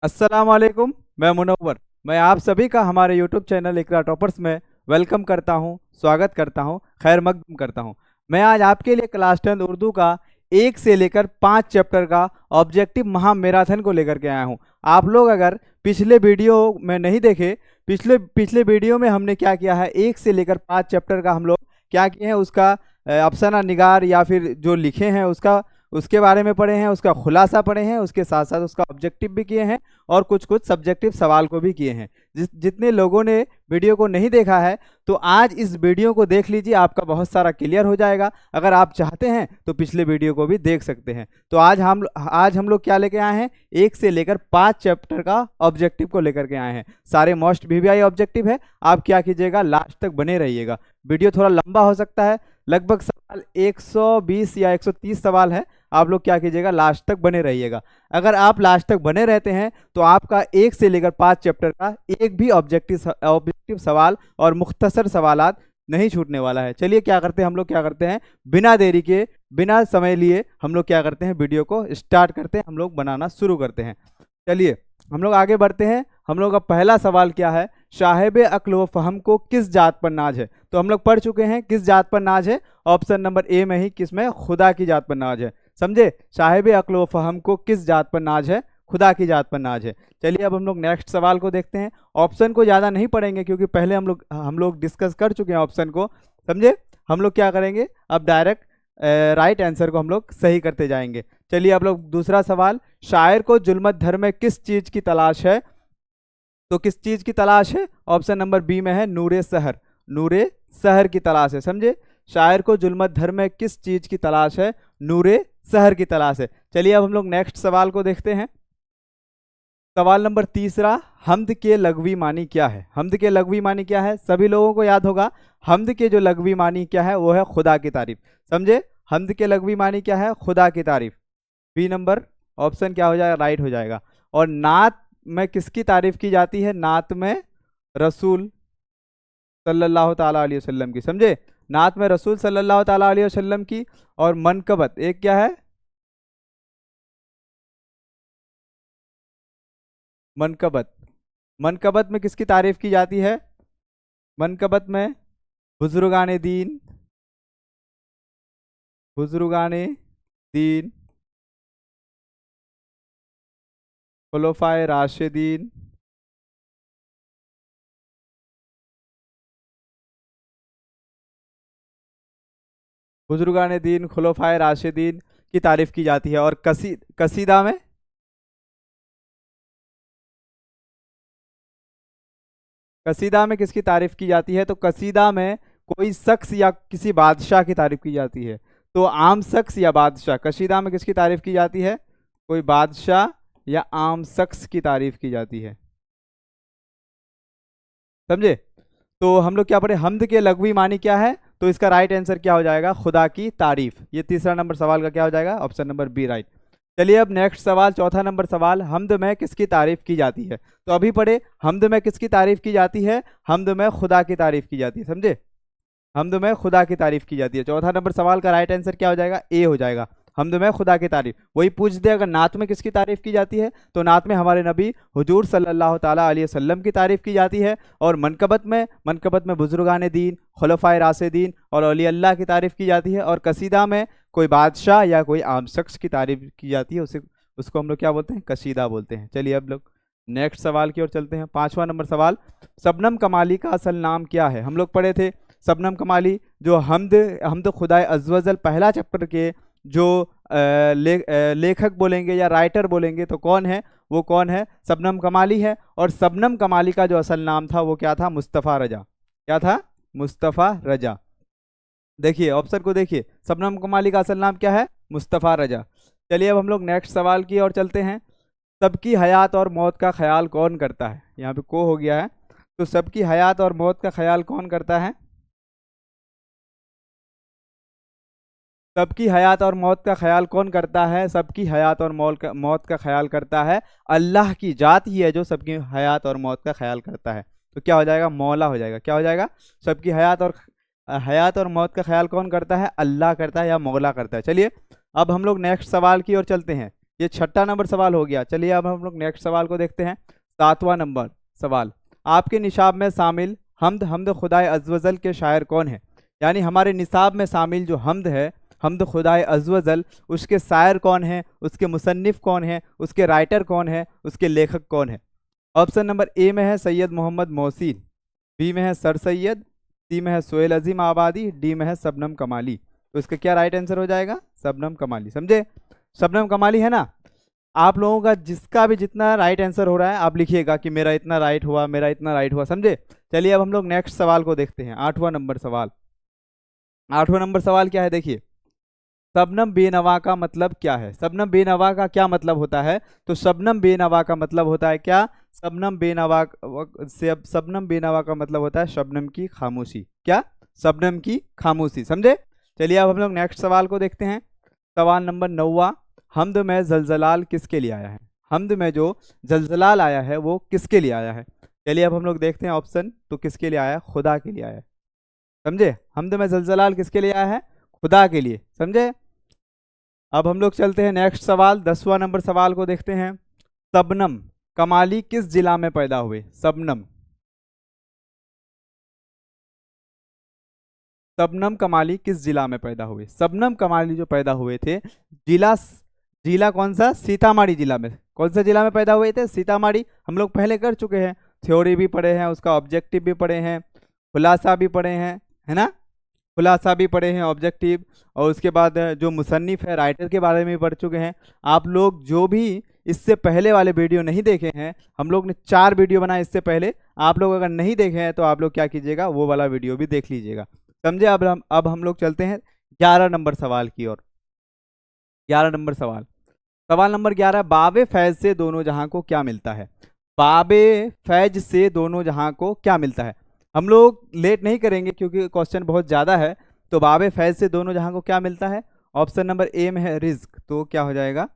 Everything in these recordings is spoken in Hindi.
अस्सलाम वालेकुम। मैं मुनव्वर। मैं आप सभी का हमारे यूट्यूब चैनल इकरा टॉपर्स में वेलकम करता हूं, स्वागत करता हूं, खैर मकदम करता हूं। मैं आज आपके लिए क्लास 10 उर्दू का 1 से लेकर 5 चैप्टर का ऑब्जेक्टिव महा मैराथन को लेकर के आया हूं। आप लोग अगर पिछले वीडियो में नहीं देखे, पिछले पिछले वीडियो में हमने क्या किया है, 1 से लेकर 5 चैप्टर का हम लोग क्या किए हैं, उसका अफसाना निगार या फिर जो लिखे हैं उसका उसके बारे में पढ़े हैं, उसका खुलासा पढ़े हैं, उसके साथ साथ उसका ऑब्जेक्टिव भी किए हैं और कुछ कुछ सब्जेक्टिव सवाल को भी किए हैं। जितने लोगों ने वीडियो को नहीं देखा है तो आज इस वीडियो को देख लीजिए, आपका बहुत सारा क्लियर हो जाएगा। अगर आप चाहते हैं तो पिछले वीडियो को भी देख सकते हैं। तो आज हम लोग क्या लेके आए हैं, 1 से लेकर 5 चैप्टर का ऑब्जेक्टिव को लेकर के आए हैं। सारे मोस्ट वीवीआई ऑब्जेक्टिव है। आप क्या कीजिएगा, लास्ट तक बने रहिएगा। वीडियो थोड़ा लंबा हो सकता है, लगभग सवाल 120 या 130 सवाल है। आप लोग क्या कीजिएगा, लास्ट तक बने रहिएगा। अगर आप लास्ट तक बने रहते हैं तो आपका 1 से लेकर 5 चैप्टर का एक भी ऑब्जेक्टिव सवाल और मुख्तसर सवालात नहीं छूटने वाला है। चलिए क्या करते हैं, हम लोग क्या करते हैं, बिना देरी के, बिना समय लिए हम लोग क्या करते हैं, वीडियो को स्टार्ट करते हैं, हम लोग बनाना शुरू करते हैं। चलिए हम लोग आगे बढ़ते हैं। हम लोग का पहला सवाल क्या है, साहिब अक्ल व फहम को किस जात पर नाज है। तो हम लोग पढ़ चुके हैं किस जात पर नाज है, ऑप्शन नंबर ए में ही, किसमें, खुदा की जात पर नाज है। समझे, साहिब अक्ल व फहम को किस जात पर नाज है, खुदा की जात पर नाज है। चलिए अब हम लोग नेक्स्ट सवाल को देखते हैं। ऑप्शन को ज़्यादा नहीं पढ़ेंगे क्योंकि पहले हम लोग डिस्कस कर चुके हैं ऑप्शन को। समझे, हम लोग क्या करेंगे, अब डायरेक्ट राइट आंसर को हम लोग सही करते जाएंगे। चलिए अब लोग दूसरा सवाल, शायर को जुल्मत धर में किस चीज़ की तलाश है। तो किस चीज़ की तलाश है, ऑप्शन नंबर बी में है, नूरे सहर, नूरे सहर की तलाश है। समझे, शायर को जुल्मत धर में किस चीज़ की तलाश है, नूरे सहर की तलाश है। चलिए अब हम लोग नेक्स्ट सवाल को देखते हैं। सवाल नंबर तीसरा, हम्द के लघवी मानी क्या है। हम्द के लघवी मानी क्या है, सभी लोगों को याद होगा। हम्द के जो लघवी मानी क्या है वो है खुदा की तारीफ। समझे, हम्द के लघवी मानी क्या है, खुदा की तारीफ। बी नंबर ऑप्शन क्या हो जाएगा, राइट हो जाएगा। और नात में किसकी तारीफ की जाती है, नात में रसूल सल्लल्लाहु ताला अलैहि वसल्लम की। समझे, नात में रसूल सल्लल्लाहु ताला अलैहि वसल्लम की। और मनकबत एक क्या है, मनकबत, मनकबत में किसकी तारीफ की जाती है, मनकबत में बुजुर्गान दीन, बुजुर्गान दीन, खुलफाए राशिदीन, बुजुर्गान दीन, खुलफाए राशिदीन की तारीफ की जाती है। और कसीदा में, कसीदा में किसकी तारीफ की जाती है, तो कसीदा में कोई शख्स या किसी बादशाह की तारीफ की जाती है। तो आम शख्स या बादशाह, कसीदा में किसकी तारीफ की जाती है, कोई बादशाह या आम शख्स की तारीफ की जाती है। समझे, तो हम लोग क्या पढ़े, हम्द के लघवी मानी क्या है, तो इसका राइट आंसर क्या हो जाएगा, खुदा की तारीफ। ये तीसरा नंबर सवाल का क्या हो जाएगा, ऑप्शन नंबर बी राइट। चलिए अब नेक्स्ट सवाल, चौथा नंबर सवाल, हम्द में किसकी तारीफ की जाती है। तो अभी पढ़े, हम्द में किसकी तारीफ की जाती है, हम्द में खुदा की तारीफ की जाती है। समझे, हम्द में खुदा की तारीफ की जाती है। चौथा नंबर सवाल का राइट आंसर क्या हो जाएगा, ए हो जाएगा, हम्द में खुदा की तारीफ। वही पूछ दे अगर नात में किसकी तारीफ की जाती है, तो नात में हमारे नबी हुजूर सल्लल्लाहु ताला अलैहि वसल्लम की तारीफ की जाती है। और मनकबत में बुजुर्गान दीन, खुलफाए राशिदीन और औलिया अल्लाह की तारीफ की जाती है। और कसीदा में कोई बादशाह या कोई आम शख्स की तारीफ की जाती है, उसको हम लोग क्या बोलते हैं, कसीदा बोलते हैं। चलिए अब लोग नेक्स्ट सवाल की ओर चलते हैं। पांचवा नंबर सवाल, शबनम कमाली का असल नाम क्या है। हम लोग पढ़े थे शबनम कमाली, जो हमद खुदाए अज़्ज़-व-जल पहला चैप्टर के जो लेखक बोलेंगे या राइटर बोलेंगे तो कौन है, वो कौन है, शबनम कमाली है। और शबनम कमाली का जो असल नाम था वो क्या था, मुस्तफ़ा रजा। क्या था, मुस्तफ़ा रजा। देखिए ऑप्शन को देखिए, शबनम कमाली का असल नाम क्या है, मुस्तफ़ा रजा। चलिए अब हम लोग नेक्स्ट सवाल की ओर चलते हैं। सबकी हयात और मौत का ख्याल कौन करता है, यहाँ पे को हो गया है, तो सबकी हयात और मौत का ख्याल कौन करता है, सबकी हयात और मौत का ख्याल कौन करता है, सबकी हयात और मौत का ख्याल करता है अल्लाह की जात ही है जो सबकी हयात और मौत का ख्याल करता है। तो क्या हो जाएगा, मौला हो जाएगा। क्या हो जाएगा, सबकी हयात और मौत का ख्याल कौन करता है, अल्लाह करता है या मौला करता है। चलिए अब हम लोग नेक्स्ट सवाल की ओर चलते हैं। ये 6ठा नंबर सवाल हो गया। चलिए अब हम लोग नेक्स्ट सवाल को देखते हैं। 7वां नंबर सवाल, आपके निशाब में शामिल हम्द हम्द खुदाए अज़्ज़वजल के शायर कौन है? यानी हमारे निसाब में शामिल जो हम्द है, हम्द खुदाए अज़्ज़वजल, उसके शायर कौन है, उसके मुसन्निफ कौन है, उसके राइटर कौन है, उसके लेखक कौन है? ऑप्शन नंबर ए में है सैयद मोहम्मद मोहसिन, बी में है सर सैयद, सी में है सोहेल अजीम आबादी, डी में है शबनम कमाली। तो इसका क्या राइट आंसर हो जाएगा? शबनम कमाली। समझे? शबनम कमाली है ना। आप लोगों का जिसका भी जितना राइट आंसर हो रहा है आप लिखिएगा कि मेरा इतना राइट हुआ, मेरा इतना राइट हुआ। समझे? चलिए अब हम लोग नेक्स्ट सवाल को देखते हैं। 8वां नंबर सवाल। 8वां नंबर सवाल क्या है देखिए, शबनम बेनवा का मतलब क्या है? शबनम बेनवा का क्या मतलब होता है? तो शबनम बेनवा का मतलब होता है क्या? शबनम बेनवा से शबनम बेनवा का मतलब होता है शबनम की खामोशी। क्या? शबनम की खामोशी। समझे? चलिए अब हम लोग नेक्स्ट सवाल को देखते हैं। सवाल नंबर 9वां, हम्द में जलजलाल किसके लिए आया है? हम्द में जो जलजलाल आया है वो किसके लिए आया है? चलिए अब हम लोग देखते हैं ऑप्शन। तो किसके लिए आया है? खुदा के लिए आया है। समझे? हम्द में जलजलाल किसके लिए आया है? खुदा के लिए। समझे? अब हम लोग चलते हैं नेक्स्ट सवाल। 10वां नंबर सवाल को देखते हैं। शबनम कमाली किस जिला में पैदा हुए? शबनम कमाली किस जिला में पैदा हुए? शबनम कमाली जो पैदा हुए थे, जिला जिला कौन सा? सीतामढ़ी जिला में। कौन सा जिला में पैदा हुए थे? सीतामढ़ी। हम लोग पहले कर चुके हैं, थ्योरी भी पढ़े हैं, उसका ऑब्जेक्टिव भी पढ़े हैं, खुलासा भी पढ़े हैं, है ना। खुलासा भी पढ़े हैं, ऑब्जेक्टिव, और उसके बाद जो मुसन्निफ है, राइटर के बारे में भी पढ़ चुके हैं। आप लोग जो भी इससे पहले वाले वीडियो नहीं देखे हैं, हम लोग ने 4 वीडियो बनाए इससे पहले। आप लोग अगर नहीं देखे हैं तो आप लोग क्या कीजिएगा, वो वाला वीडियो भी देख लीजिएगा। समझे? अब हम लोग चलते हैं 11 नंबर सवाल की ओर। 11 नंबर सवाल। सवाल नंबर 11, बाबे फैज से दोनों जहां को क्या मिलता है? बाबे फैज से दोनों जहां को क्या मिलता है? हम लोग लेट नहीं करेंगे क्योंकि क्वेश्चन बहुत ज़्यादा है। तो बाबे फैज से दोनों जहां को क्या मिलता है? ऑप्शन नंबर ए में है रिज्क। तो क्या हो जाएगा?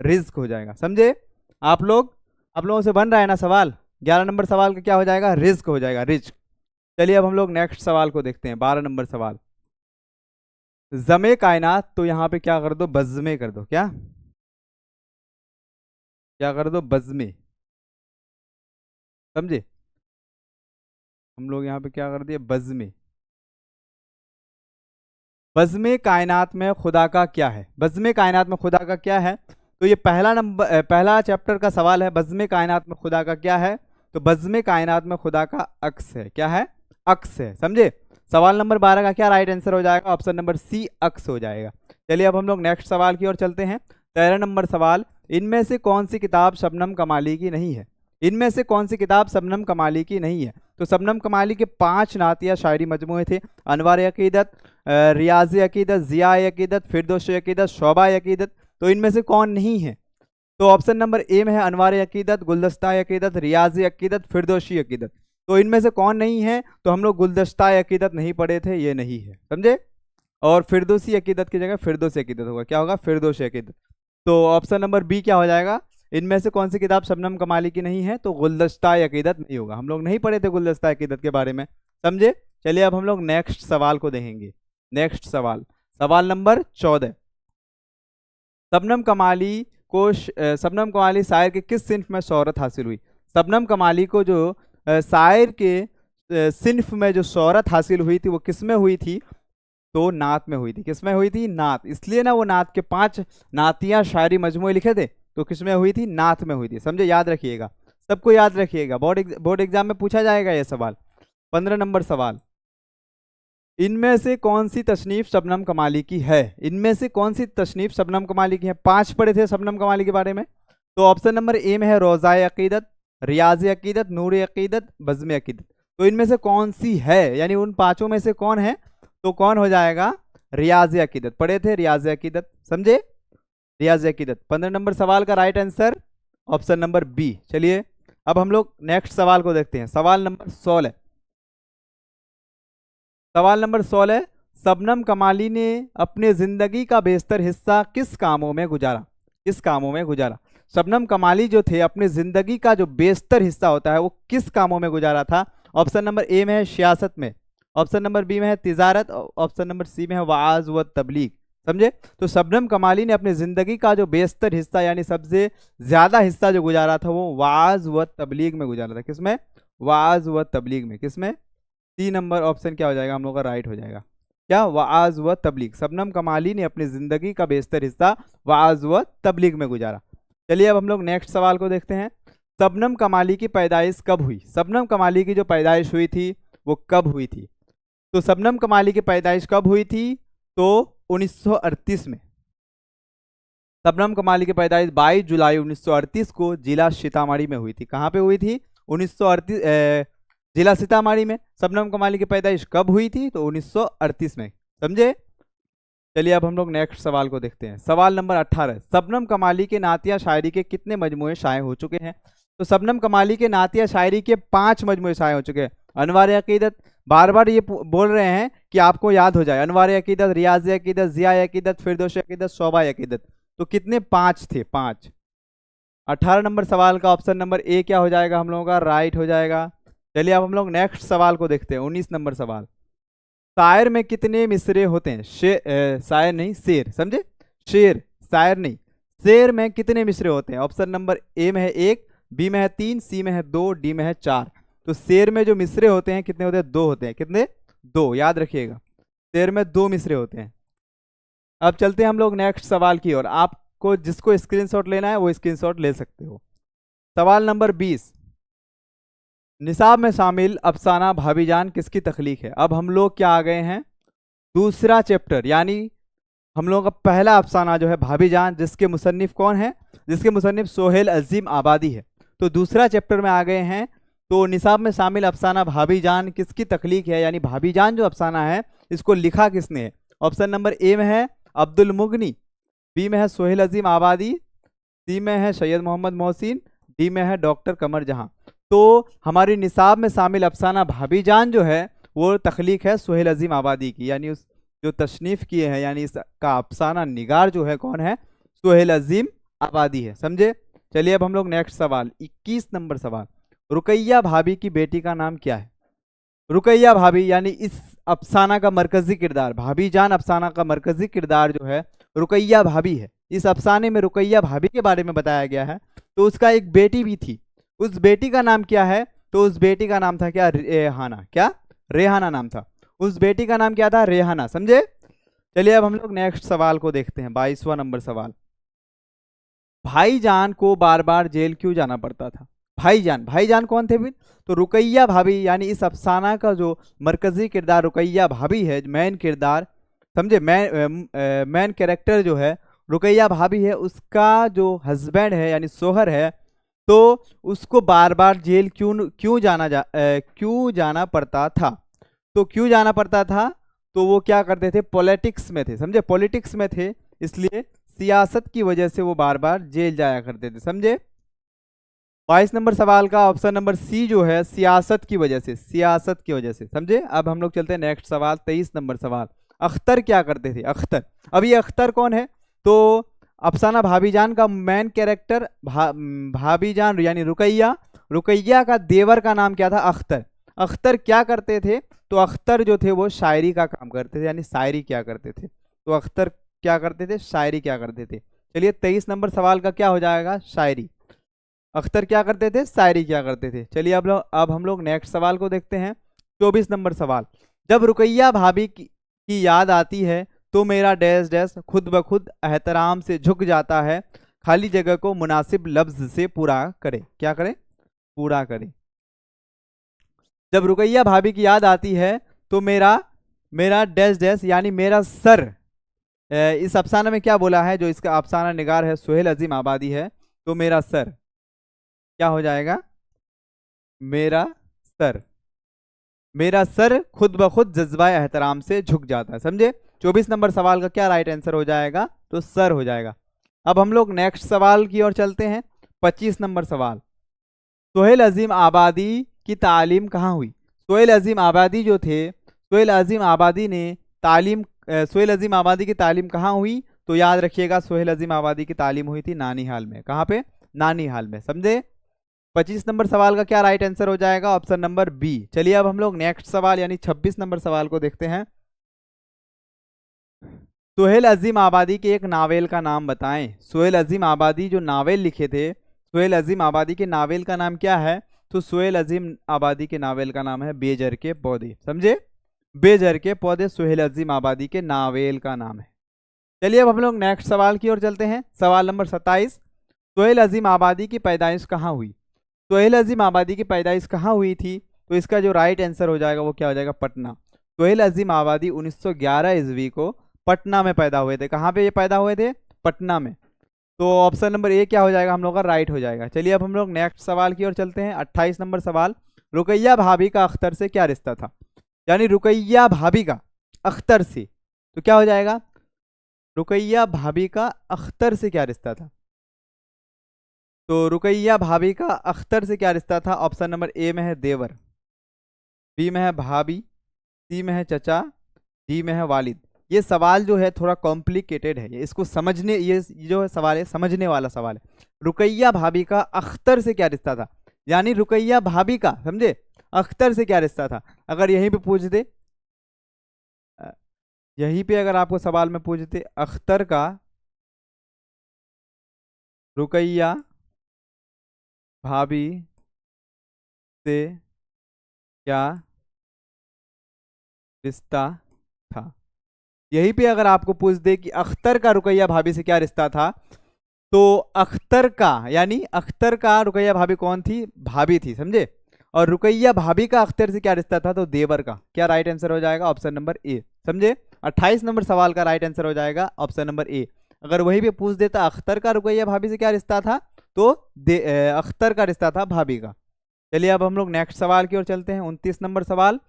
रिज्क हो जाएगा। समझे? आप लोगों से बन रहा है ना सवाल। 11 नंबर सवाल का क्या हो जाएगा? रिज्क हो जाएगा, रिज्क। चलिए अब हम लोग नेक्स्ट सवाल को देखते हैं। 12 नंबर सवाल, जमे कायनात, तो यहाँ पे क्या कर दो? बज़्मे कर दो। क्या क्या कर दो? बज़्मे। समझे? हम लोग यहाँ पे क्या कर दिए? बज़्मे। बज़्मे कायनात में खुदा का क्या है? बज़्मे कायनात में खुदा का क्या है? तो ये पहला चैप्टर का सवाल है। बज़्मे कायनात में खुदा का क्या है? तो बज़्मे कायनात में खुदा का अक्स है। क्या है? अक्स है। समझे? सवाल नंबर 12 का क्या राइट आंसर हो जाएगा? ऑप्शन नंबर सी, अक्स हो जाएगा। चलिए अब हम लोग नेक्स्ट सवाल की ओर चलते हैं। 13 नंबर सवाल, इनमें से कौन सी किताब शबनम कमाली की नहीं है? इनमें से कौन सी किताब शबनम कमाली की नहीं है? तो शबनम कमाली के 5 नातिया शायरी मजमूए थे। अनवार अकीदत, रियाज़ अकीदत, ज़िया अकीदत, फिरदौस अकीदत, शोबा अकीदत। तो इनमें से कौन नहीं है? तो ऑप्शन नंबर ए में है अनवार अकीदत, गुलदस्ता अकीदत, रियाज़ अकीदत, फिरदौसी अकीदत। तो इनमें से कौन नहीं है? तो हम लोग गुलदस्ता अकीदत नहीं पढ़े थे, ये नहीं है। समझे? और फिरदौसी अकीदत की जगह फिरदौस अकीदत होगा। क्या होगा? फिरदौस अकीदत। तो ऑप्शन नंबर बी क्या हो जाएगा? इनमें से कौन सी किताब शबनम कमाली की नहीं है? तो गुलदस्ता अकीदत नहीं होगा। हम लोग नहीं पढ़े थे गुलदस्ता अकीदत के बारे में। समझे? चलिए अब हम लोग नेक्स्ट सवाल को देखेंगे। नेक्स्ट सवाल, सवाल नंबर 14, शबनम कमाली शबनम कमाली शायर के किस सिन्फ में शोहरत हासिल हुई? शबनम कमाली को जो शायर के सिन्फ में जो शोहरत हासिल हुई थी वो किस में हुई थी? तो नात में हुई थी। किस में हुई थी? नात। इसलिए ना वो नात के 5 नातियां शायरी मजमूए लिखे थे। तो किस में हुई थी? नात में हुई थी। समझे? याद रखिएगा, सबको याद रखिएगा, बोर्ड एग्जाम में पूछा जाएगा ये सवाल। 15 नंबर सवाल, इनमें से कौन सी तसनीफ शबनम कमाली की है? इनमें से कौन सी तसनीफ शबनम कमाली की है? 5 पढ़े थे शबनम कमाली के बारे में। तो ऑप्शन नंबर ए में है रोज़ाए अकीदत, रियाज़ अकीदत, नूर अकीदत, बज़्म अकीदत। तो इनमें से कौन सी है? यानी उन 5 में से कौन है? तो कौन हो जाएगा? रियाज़ अकीदत। पढ़े थे रियाज़ अकीदत। समझे? रियाज़ अकीदत। 15 नंबर सवाल का right answer option number B. चलिए अब हम लोग नेक्स्ट सवाल को देखते हैं। सवाल नंबर 16, सवाल नंबर 16, शबनम कमाली ने अपने जिंदगी का बेशतर हिस्सा किस कामों में गुजारा? किस कामों में गुजारा? शबनम कमाली जो थे अपने जिंदगी का जो बेशतर हिस्सा होता है वो किस कामों में गुजारा था? ऑप्शन नंबर ए में है सियासत में, ऑप्शन नंबर बी में है तिजारत, ऑप्शन नंबर सी में है वाज व तबलीग। समझे। तो शबनम कमाली ने अपनी ज़िंदगी का जो बेशतर हिस्सा यानी सबसे ज़्यादा हिस्सा जो गुजारा था वो वाज व तबलीग में गुजारा था। किसमें? वाज व तबलीग में। किसमें? सी नंबर ऑप्शन क्या हो जाएगा हम लोग का? राइट हो जाएगा। क्या? वाज व तबलीग। शबनम कमाली ने अपनी ज़िंदगी का बेशतर हिस्सा वाज व तबलीग में गुजारा। चलिए अब हम लोग नेक्स्ट सवाल को देखते हैं। शबनम कमाली की पैदाइश कब हुई? शबनम कमाली की जो पैदाइश हुई थी वो कब हुई थी? तो शबनम कमाली की पैदाइश कब हुई थी? तो 1938 में। शबनम कमाली की पैदाइश 22 जुलाई 1938 को जिला सीतामढ़ी में हुई थी। कहाँ पे हुई थी? 1938 जिला सीतामढ़ी में। शबनम कमाली की पैदाइश कब हुई थी? तो 1938 में। समझे। चलिए अब हम लोग नेक्स्ट सवाल को देखते हैं। सवाल नंबर 18। शबनम कमाली के नातिया शायरी के कितने मजमूए शाये हो चुके हैं? तो शबनम कमाली के नातिया शायरी के 5 मजमूए शाये हो चुके हैं। अनवार अकीदत, बार बार ये बोल रहे हैं कि आपको याद हो जाए। अनवार अकीदत, रियाज अकीदत, जिया अकीदत, फिरदौस अकीदत, शोभा अकीदत। तो कितने? 5 थे, 5। 18 नंबर सवाल का ऑप्शन नंबर ए क्या हो जाएगा हम लोगों का? राइट हो जाएगा। चलिए अब हम लोग नेक्स्ट सवाल को देखते हैं। 19 नंबर सवाल। शायर में कितने मिसरे होते हैं? शायर नहीं, शेर। समझे। शेर, शायर नहीं। शेर में कितने मिसरे होते हैं? ऑप्शन नंबर ए में है 1, बी में है 3, सी में है 2, डी में है 4। तो शेर में जो मिसरे होते हैं कितने होते हैं? 2 होते हैं। कितने? 2, याद रखिएगा। शेर में 2 मिसरे होते हैं। अब चलते हैं हम लोग नेक्स्ट सवाल की ओर। आपको जिसको स्क्रीनशॉट लेना है वो स्क्रीनशॉट ले सकते हो। सवाल नंबर 20। निसाब में शामिल अफसाना भाभीजान किसकी तख्लीक है? अब हम लोग क्या आ गए हैं? दूसरा चैप्टर, यानी हम लोगों का पहला अफसाना जो है भाभीजान, जिसके मुसन्निफ कौन है? जिसके मुसन्निफ सोहेल अजीम आबादी है। तो दूसरा चैप्टर में आ गए हैं। तो निसाब में शामिल अफसाना भाभीजान किसकी तख्लीक है, यानी भाभीजान जो अफसाना है इसको लिखा किसने है? ऑप्शन नंबर ए में है अब्दुल मुगनी, बी में है सोहेल अजीम आबादी, सी में है सैयद मोहम्मद मोहसिन, डी में है डॉक्टर कमर जहां। तो हमारी निसाब में शामिल अफसाना भाभीजान जो है वो तख्लीक है सोहेल अजीम आबादी की, यानी उस जो तशनीफ़ किए हैं, यानी इसका अफसाना निगार जो है कौन है? सोहेल अजीम आबादी है। समझे। चलिए अब हम लोग नेक्स्ट सवाल, 21 नंबर सवाल। रुकैया भाभी की बेटी का नाम क्या है? रुकैया भाभी यानी इस अफसाना का मरकजी किरदार, भाभीजान अफसाना का मरकजी किरदार जो है रुकैया भाभी है। इस अफसाने में रुकैया भाभी के बारे में बताया गया है। तो उसका एक बेटी भी थी। उस बेटी का नाम क्या है? तो उस बेटी का नाम था क्या? रेहाना। क्या? रेहाना नाम था। उस बेटी का नाम क्या था? रेहाना। समझे। चलिए अब हम लोग नेक्स्ट सवाल को देखते हैं। 22वां नंबर सवाल। भाईजान को बार बार जेल क्यों जाना पड़ता था? भाईजान, भाईजान कौन थे फिर? तो रुकैया भाभी, यानी इस अफसाना का जो मरकजी किरदार रुकैया भाभी है, मेन किरदार, समझे, मेन कैरेक्टर जो है रुकैया भाभी है, उसका जो हस्बैंड है यानी सोहर है, तो उसको बार बार जेल क्यों जाना पड़ता था? तो क्यों जाना पड़ता था? तो वो क्या करते थे? पॉलिटिक्स में थे। समझे। पॉलिटिक्स में थे, इसलिए सियासत की वजह से वो बार बार जेल जाया करते थे। समझे। 22 नंबर सवाल का ऑप्शन नंबर सी जो है सियासत की वजह से, सियासत की वजह से। समझे। अब हम लोग चलते हैं नेक्स्ट सवाल, 23 नंबर सवाल। अख्तर क्या करते थे? अख्तर, अब ये अख्तर कौन है? तो अफसाना भाभीजान का मेन कैरेक्टर भाभीजान यानी रुकैया, रुकैया का देवर का नाम क्या था? अख्तर। अख्तर क्या करते थे? तो अख्तर जो थे वो शायरी का काम करते थे, यानी शायरी क्या करते थे? तो अख्तर क्या करते थे? शायरी क्या करते थे। चलिए 23 नंबर सवाल का क्या हो जाएगा? शायरी। अख्तर क्या करते थे? शायरी क्या करते थे। चलिए अब हम लोग नेक्स्ट सवाल को देखते हैं। 24 नंबर सवाल। जब रुकैया भाभी की याद आती है तो मेरा डैश डैश खुद ब खुद एहतराम से झुक जाता है, खाली जगह को मुनासिब लफ्ज से पूरा करे। क्या करे? पूरा करे। जब रुकैया भाभी की याद आती है तो मेरा डैश डैश यानी मेरा सर, इस अफसाना में क्या बोला है? जो इसका अफसाना निगार है सोहेल अजीम आबादी है, तो मेरा सर क्या हो जाएगा? मेरा सर, मेरा सर खुद ब खुद जज्बा एहतराम से झुक जाता है। समझे। 24 नंबर सवाल का क्या राइट आंसर हो जाएगा? तो सर हो जाएगा। अब हम लोग नेक्स्ट सवाल की ओर चलते हैं। 25 नंबर सवाल। सोहेल अजीम आबादी की तालीम कहाँ हुई? सोहेल अजीम आबादी जो थे, सोहेल अजीम आबादी ने सोहेल अजीम आबादी की तालीम कहाँ हुई? तो याद रखिएगा सोहेल अजीम आबादी की तालीम हुई थी नानीहाल में। कहाँ पे? नानीहाल में। समझे। 25 नंबर सवाल का क्या राइट आंसर हो जाएगा? Option number B. चलिए अब हम लोग नेक्स्ट सवाल यानी 26 नंबर सवाल को देखते हैं। सुहेल अजीम आबादी के एक नावेल का नाम बताएं। सुहेल अजीम आबादी जो नावेल लिखे थे, सुहेल अजीम आबादी के नावेल का नाम क्या है? तो सुहेल अजीम आबादी के नावेल का नाम है बेजर के पौधे। समझे? बेजर के पौधे सुहेल अजीम आबादी के नावेल का नाम है। चलिए अब हम लोग नेक्स्ट सवाल की ओर चलते हैं। सवाल नंबर 27, सुहेल अजीम आबादी की पैदाइश कहाँ हुई? सुहेल अजीम आबादी की पैदाइश कहाँ हुई थी? तो इसका जो राइट आंसर हो जाएगा वो क्या हो जाएगा? पटना। सुहेल अजीम आबादी 1911 ईस्वी को पटना में पैदा हुए थे। कहाँ पे ये पैदा हुए थे? पटना में। तो ऑप्शन नंबर ए क्या हो जाएगा हम लोग का? राइट हो जाएगा। चलिए अब हम लोग नेक्स्ट सवाल की ओर चलते हैं। 28 नंबर सवाल, रुकैया भाभी का अख्तर से क्या रिश्ता था? यानी रुकैया भाभी का अख्तर से, तो क्या हो जाएगा? रुकैया भाभी का अख्तर से क्या रिश्ता था? तो रुकैया भाभी का अख्तर से क्या रिश्ता था? ऑप्शन नंबर ए में है देवर, बी में है भाभी, सी में है चचा, डी में है वालिद। ये सवाल जो है थोड़ा कॉम्प्लिकेटेड है, इसको समझने, ये जो है सवाल है समझने वाला सवाल है। रुकैया भाभी का अख्तर से क्या रिश्ता था, यानी रुकैया भाभी का, समझे, अख्तर से क्या रिश्ता था। अगर यहीं पे पूछ दे, यहीं पे अगर आपको सवाल में पूछ दे अख्तर का रुकैया भाभी से क्या रिश्ता था, यहीं पे अगर आपको पूछ दे कि अख्तर का रुकैया भाभी से क्या रिश्ता था, तो अख्तर का, यानी अख्तर का रुकैया भाभी कौन थी? भाभी थी, समझे। और रुकैया भाभी का अख्तर से क्या रिश्ता था? तो देवर का। क्या राइट आंसर हो जाएगा? ऑप्शन नंबर ए, समझे। 28 नंबर सवाल का राइट आंसर हो जाएगा ऑप्शन नंबर ए। अगर वही पे पूछ देता अख्तर का रुकैया भाभी से क्या रिश्ता था, तो अख्तर का रिश्ता था भाभी का। चलिए अब हम लोग नेक्स्ट सवाल की ओर चलते हैं। 29 नंबर सवाल,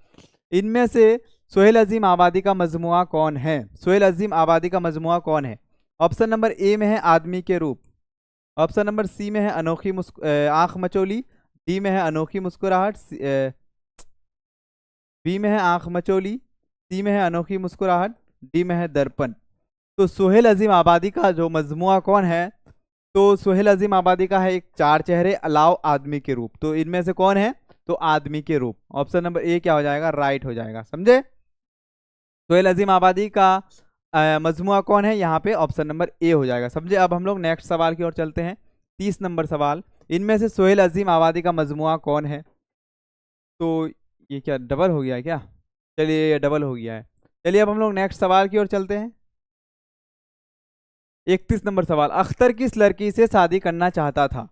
इनमें से सुहेल अजीम आबादी का मजमुआ कौन है? सुहेल अजीम आबादी का मजमुआ कौन है? ऑप्शन नंबर ए में है आदमी के रूप, ऑप्शन नंबर सी में है अनोखी आंख मचोली, डी में है अनोखी मुस्कुराहट, बी में है आंख मचोली, सी में है अनोखी मुस्कुराहट, डी में है दर्पण। तो सुहेल अजीम आबादी का जो मजमुआ कौन है? तो सुहेल अजीम आबादी का है एक चार चेहरे अलाव आदमी के रूप। तो इनमें से कौन है? तो आदमी के रूप। ऑप्शन नंबर ए क्या हो जाएगा? राइट हो जाएगा, समझे। सुहेल अजीम आबादी का मजमुआ कौन है? यहाँ पे ऑप्शन नंबर ए हो जाएगा, समझे। अब हम लोग नेक्स्ट सवाल की ओर चलते हैं। 30 नंबर सवाल, इनमें से सुहेल अजीम आबादी का मजमुआ कौन है? तो ये क्या डबल हो गया है क्या? चलिए ये डबल हो गया है। चलिए अब हम लोग नेक्स्ट सवाल की ओर चलते हैं। 31 नंबर सवाल, अख्तर किस लड़की से शादी करना चाहता था?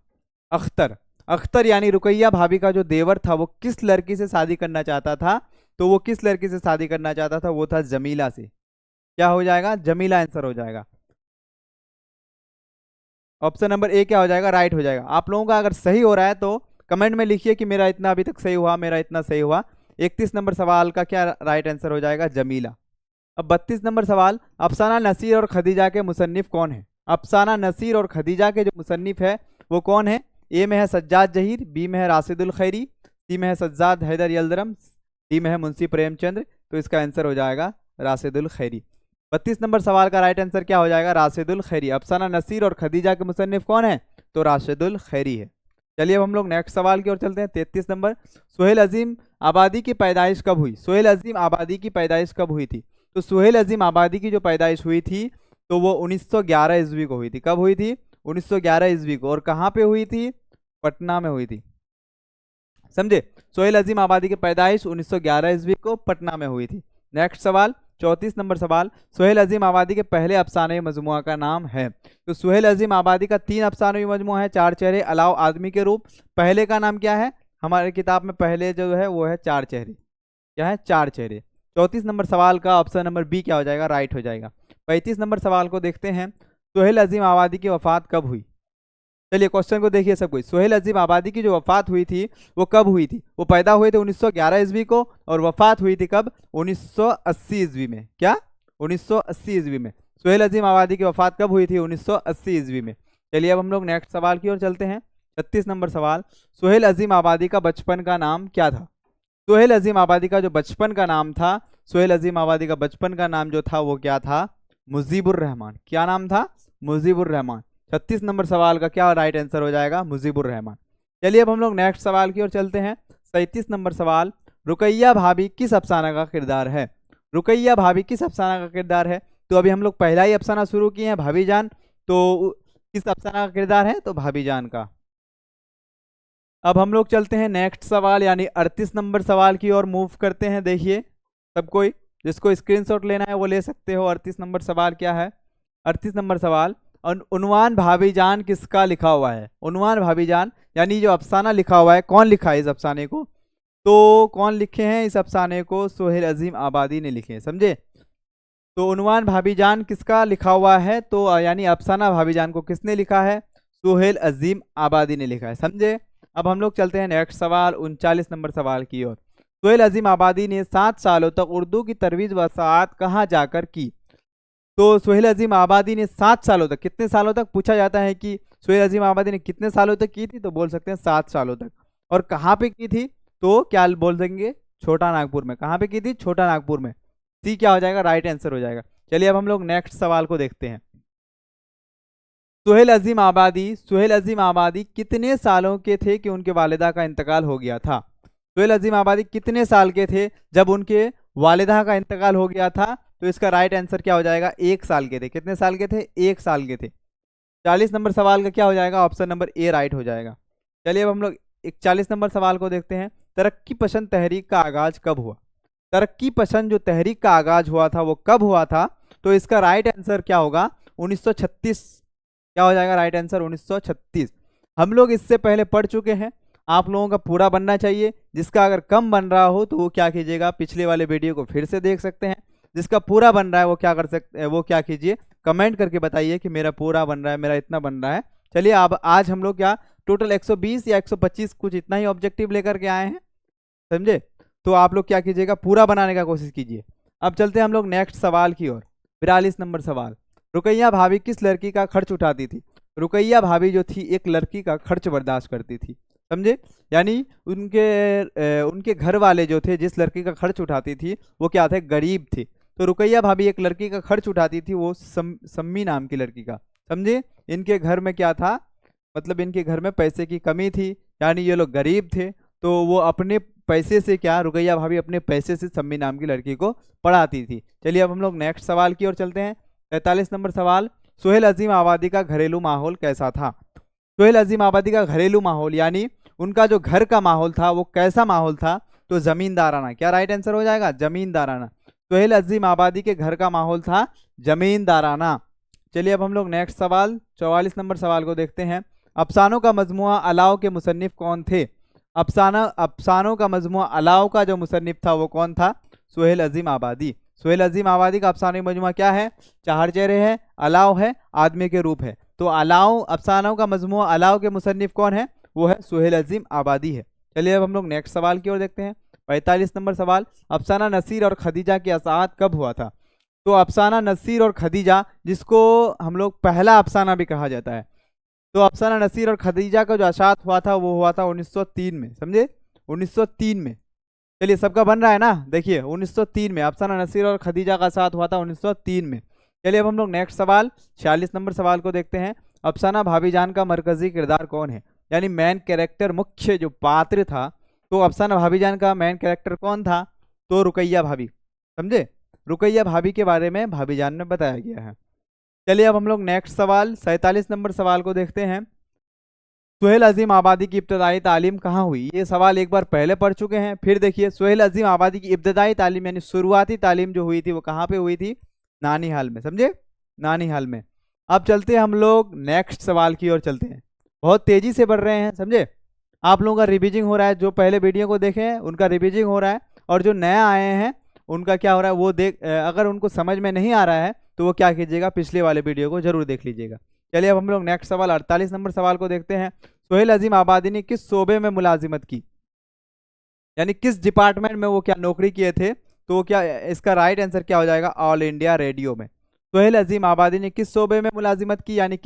अख्तर, अख्तर यानी रुकैया भाभी का जो देवर था वो किस लड़की से शादी करना चाहता था? तो वो किस लड़की से शादी करना चाहता था? वो था जमीला से। क्या हो जाएगा? जमीला आंसर हो जाएगा। ऑप्शन नंबर ए क्या हो जाएगा? राइट हो जाएगा। आप लोगों का अगर सही हो रहा है तो कमेंट में लिखिए कि मेरा इतना अभी तक सही हुआ, मेरा इतना सही हुआ। 31 नंबर सवाल का क्या राइट आंसर हो जाएगा? जमीला। अब 32 नंबर सवाल, अफसाना नसीर और खदीजा के मुसन्निफ कौन है? अफसाना नसीर और खदीजा के जो मुसन्निफ है वो कौन है? ए में है सज्जाद जहीर, बी में है राशिदुल खैरी, सी में है सज्जाद हैदर यल्दरम, डी में है मुंशी प्रेमचंद्र। तो इसका आंसर हो जाएगा राशिदुल खैरी। 32 नंबर सवाल का राइट आंसर क्या हो जाएगा? राशिदुल खैरी। अफसाना नसीर और खदीजा के मुसन्निफ कौन है? तो राशिदुल खैरी है। चलिए अब हम लोग नेक्स्ट सवाल की ओर चलते हैं। 33 नंबर, सुहेल अजीम आबादी की पैदाइश कब हुई? सुहेल अजीम आबादी की पैदाइश कब हुई थी? तो सुहेल अजीम आबादी की जो पैदाइश हुई थी तो वो 1911 ईस्वी को हुई थी। कब हुई थी? 1911 ईस्वी को। और कहाँ पे हुई थी? पटना में हुई थी, समझे। सुहेल अजीम आबादी की पैदाइश 1911 ईस्वी को पटना में हुई थी। नेक्स्ट सवाल 34 नंबर सवाल, सुहेल अजीम आबादी के पहले अफसाने मजमुआ का नाम है? तो सुहेल अजीम आबादी का 3 अफसाने मजमुआ है, चार चेहरे अलाव आदमी के रूप। पहले का नाम क्या है? हमारे किताब में पहले जो है वो है चार चेहरे। क्या है? चार चेहरे। 34 नंबर सवाल का ऑप्शन नंबर बी क्या हो जाएगा? राइट हो जाएगा। 35 नंबर सवाल को देखते हैं, सुहेल अजीम आबादी की वफात कब हुई? चलिए क्वेश्चन को देखिए सब कुछ। सुहेल अजीम आबादी की जो वफात हुई थी वो कब हुई थी? वो पैदा हुए थे 1911 ईस्वी को और वफात हुई थी कब? 1980 ईस्वी में। क्या? 1980 ईस्वी में। सुहेल अजीम आबादी की वफात कब हुई थी? 1980 ईस्वी में। चलिए अब हम लोग नेक्स्ट सवाल की ओर चलते हैं। 36 नंबर सवाल, सुहेल अजीम आबादी का बचपन का नाम क्या था? सुहेल अजीम आबादी का जो बचपन का नाम था, सुहेल अजीम आबादी का बचपन का नाम जो था वो क्या था? मुजीबुर रहमान। क्या नाम था? मुजीबुर रहमान। 36 नंबर सवाल का क्या राइट आंसर हो जाएगा? मुजीबुर रहमान। चलिए अब हम लोग नेक्स्ट सवाल की ओर चलते हैं। 37 नंबर सवाल, रुकैया भाभी किस अफसाना का किरदार है? रुकैया भाभी किस अफसाना का किरदार है? तो अभी हम लोग पहला ही अफसाना शुरू किए हैं, भाभी जान। तो किस अफसाना का किरदार है? तो भाभी जान का। अब हम लोग चलते हैं नेक्स्ट सवाल यानी 38 नंबर सवाल की ओर मूव करते हैं। देखिए सब कोई, जिसको स्क्रीनशॉट लेना है वो ले सकते हो। 38 नंबर सवाल क्या है? 38 नंबर सवाल, उन्वान भाभी जान किसका लिखा हुआ है? उन्वान भाभी जान यानी जो अफसाना लिखा हुआ है, कौन लिखा है इस अफसाने को? तो कौन लिखे हैं इस अफसाने को? सोहेल अजीम आबादी ने लिखे हैं, समझे। तो उन्वान भाभी जान किसका लिखा हुआ है? तो यानी अफसाना भाभी जान को किसने लिखा है? सोहेल अजीम आबादी ने लिखा है, समझे। अब हम लोग चलते हैं नेक्स्ट सवाल 39 नंबर सवाल की ओर। सोहेल अजीम आबादी ने 7 सालों तक उर्दू की तरवीज वसाअत कहाँ जाकर की? तो सोहेल अजीम आबादी ने 7 सालों तक, कितने सालों तक पूछा जाता है कि सोहेल अजीम आबादी ने कितने सालों तक की थी, तो बोल सकते हैं 7 सालों तक। और कहाँ पे की थी? तो क्या बोल देंगे? छोटा नागपुर में। कहाँ पे की थी? छोटा नागपुर में। सी क्या हो जाएगा? राइट आंसर हो जाएगा। चलिए अब हम लोग नेक्स्ट सवाल को देखते हैं। सोहेल अजीम आबादी कितने सालों के थे कि उनके वालिदा का इंतकाल हो गया था? सोहेल अजीम आबादी कितने साल के थे जब उनके वालिदा का इंतकाल हो गया था? तो इसका राइट आंसर क्या हो जाएगा? 1 साल के थे। कितने साल के थे? 1 साल के थे। 40 नंबर सवाल का क्या हो जाएगा? ऑप्शन नंबर ए राइट हो जाएगा। चलिए अब हम लोग 41 नंबर सवाल को देखते हैं। तरक्की पसंद तहरीक का आगाज कब हुआ? तरक्की पसंद जो तहरीक का आगाज हुआ था वो कब हुआ था? तो इसका राइट आंसर क्या होगा? 1936। क्या हो जाएगा राइट आंसर? 1936। हम लोग इससे पहले पढ़ चुके हैं। आप लोगों का पूरा बनना चाहिए। जिसका अगर कम बन रहा हो तो वो क्या कीजिएगा? पिछले वाले वीडियो को फिर से देख सकते हैं। जिसका पूरा बन रहा है वो क्या कर सकते, वो क्या कीजिए? कमेंट करके बताइए कि मेरा पूरा बन रहा है, मेरा इतना बन रहा है। चलिए अब आज हम लोग क्या टोटल 120 या 125 कुछ इतना ही ऑब्जेक्टिव लेकर के आए हैं, समझे। तो आप लोग क्या कीजिएगा? पूरा बनाने का कोशिश कीजिए। अब चलते हैं हम लोग नेक्स्ट सवाल की ओर। 42 नंबर सवाल, रुकैया भाभी किस लड़की का खर्च उठाती थी? रुकैया भाभी जो थी एक लड़की का खर्च बर्दाश्त करती थी, समझे। यानी उनके घर वाले जो थे, जिस लड़की का खर्च उठाती थी वो क्या थे? गरीब थे। तो रुकैया भाभी एक लड़की का खर्च उठाती थी, वो सम्मी नाम की लड़की का, समझे। इनके घर में क्या था? मतलब इनके घर में पैसे की कमी थी, यानी ये लोग गरीब थे। तो वो अपने पैसे से क्या, रुकैया भाभी अपने पैसे से सम्मी नाम की लड़की को पढ़ाती थी। चलिए अब हम लोग नेक्स्ट सवाल की ओर चलते हैं। 43 नंबर सवाल, सोहेल अजीम आबादी का घरेलू माहौल कैसा था? सोहेल अजीम आबादी का घरेलू माहौल यानी उनका जो घर का माहौल था वो कैसा माहौल था? तो जमींदाराना। क्या राइट आंसर हो जाएगा? जमींदाराना। सोहेल अजीम आबादी के घर का माहौल था जमींदाराना। चलिए अब हम लोग नेक्स्ट सवाल 44 नंबर सवाल को देखते हैं। अफसानों का मजमुआ अलाव के मुसन्निफ कौन थे? अफसानों का मजमुआ अलाव का जो मुसन्निफ था वो कौन था? सोहेल अजीम आबादी। सोहेल अजीम आबादी का अफसाने मजमुआ क्या है? चार चेहरे है, अलाव है, आदमी के रूप है। तो अलाव, अफसानों का मजमुआ अलाव के मुसन्निफ कौन है? वो है सोहेल अजीम आबादी है। चलिए अब हम लोग नेक्स्ट सवाल की ओर देखते हैं। 45 नंबर सवाल, अफसाना नसीर और खदीजा की असाअत कब हुआ था? तो अफसाना नसीर और खदीजा, जिसको हम लोग पहला अफसाना भी कहा जाता है, तो अफसाना नसीर और खदीजा का जो अशात हुआ था वो हुआ था 1903 में, समझे। 1903 में। चलिए सबका बन रहा है ना? देखिए 1903 में अफसाना नसीर और खदीजा का साथ हुआ था 1903 में। चलिए अब हम लोग नेक्स्ट सवाल 46 नंबर सवाल को देखते हैं। अफसाना भाभी जान का मरकजी किरदार कौन है? यानी मेन कैरेक्टर, मुख्य जो पात्र था, तो अफसाना भाभी जान का मेन कैरेक्टर कौन था? तो रुकैया भाभी, समझे। रुकैया भाभी के बारे में भाभी जान में बताया गया है। चलिए अब हम लोग नेक्स्ट सवाल 47 नंबर सवाल को देखते हैं। सोहेल अजीम आबादी की इब्तदाई तालीम कहाँ हुई? ये सवाल एक बार पहले पढ़ चुके हैं। फिर देखिए, सोहेल अजीम आबादी की इब्तदाई तालीम यानी शुरुआती तालीम जो हुई थी वो कहाँ पे हुई थी? नानीहाल में, समझे, नानीहाल में। अब चलते हैं हम लोग नेक्स्ट सवाल की ओर चलते हैं। बहुत तेजी से बढ़ रहे हैं, समझे। आप लोगों का रिविजिंग हो रहा है, जो पहले वीडियो को देखे हैं उनका रिविजिंग हो रहा है, और जो नया आए हैं उनका क्या हो रहा है वो अगर उनको समझ में नहीं आ रहा है तो वो क्या कीजिएगा? पिछले वाले वीडियो को जरूर देख लीजिएगा। चलिए अब हम लोग नेक्स्ट सवाल 48 नंबर सवाल को देखते हैं। सोहेल अजीम आबादी ने किस शोबे में मुलाजिमत की? यानी किस डिपार्टमेंट में वो क्या नौकरी किए थे? तो क्या इसका राइट आंसर क्या हो जाएगा? ऑल इंडिया रेडियो में। सोहेल अजीम आबादी ने किस शोबे में मुलाजिमत की, यानी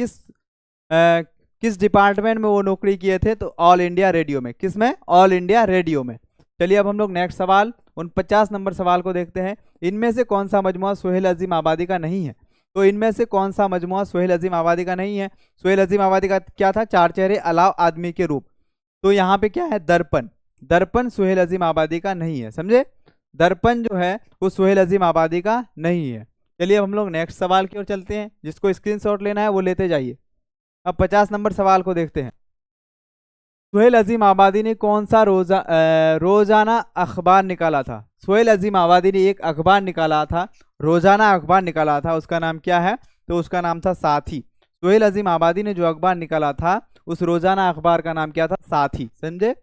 किस डिपार्टमेंट में वो नौकरी किए थे? तो ऑल इंडिया रेडियो में। किस में? ऑल इंडिया रेडियो में। चलिए अब हम लोग नेक्स्ट सवाल 49 नंबर सवाल को देखते हैं। इनमें से कौन सा मजमुआ सोहेल अजीम आबादी का नहीं है? तो इनमें से कौन सा मजमुआ सोहेल अजीम आबादी का नहीं है? सोहेल अजीम आबादी का क्या था? चार चेहरे अलाव आदमी के रूप। तो यहाँ पे क्या है? दर्पण। दर्पण सोहेल अजीम आबादी का नहीं है, समझे। दर्पण जो है वो सोहेल अजीम आबादी का नहीं है। चलिए अब हम लोग नेक्स्ट सवाल की ओर चलते हैं। जिसको स्क्रीनशॉट लेना है वो लेते जाइए। अब 50 नंबर सवाल को देखते हैं। सुहेल अजीम आबादी ने कौन सा रोजाना अखबार निकाला था? सुहेल अजीम आबादी ने एक अखबार निकाला था, रोजाना अखबार निकाला था, उसका नाम क्या है? तो उसका नाम था साथी। सुहेल अजीम आबादी ने जो अखबार निकाला था उस रोजाना अखबार का नाम क्या था? साथी। समझे?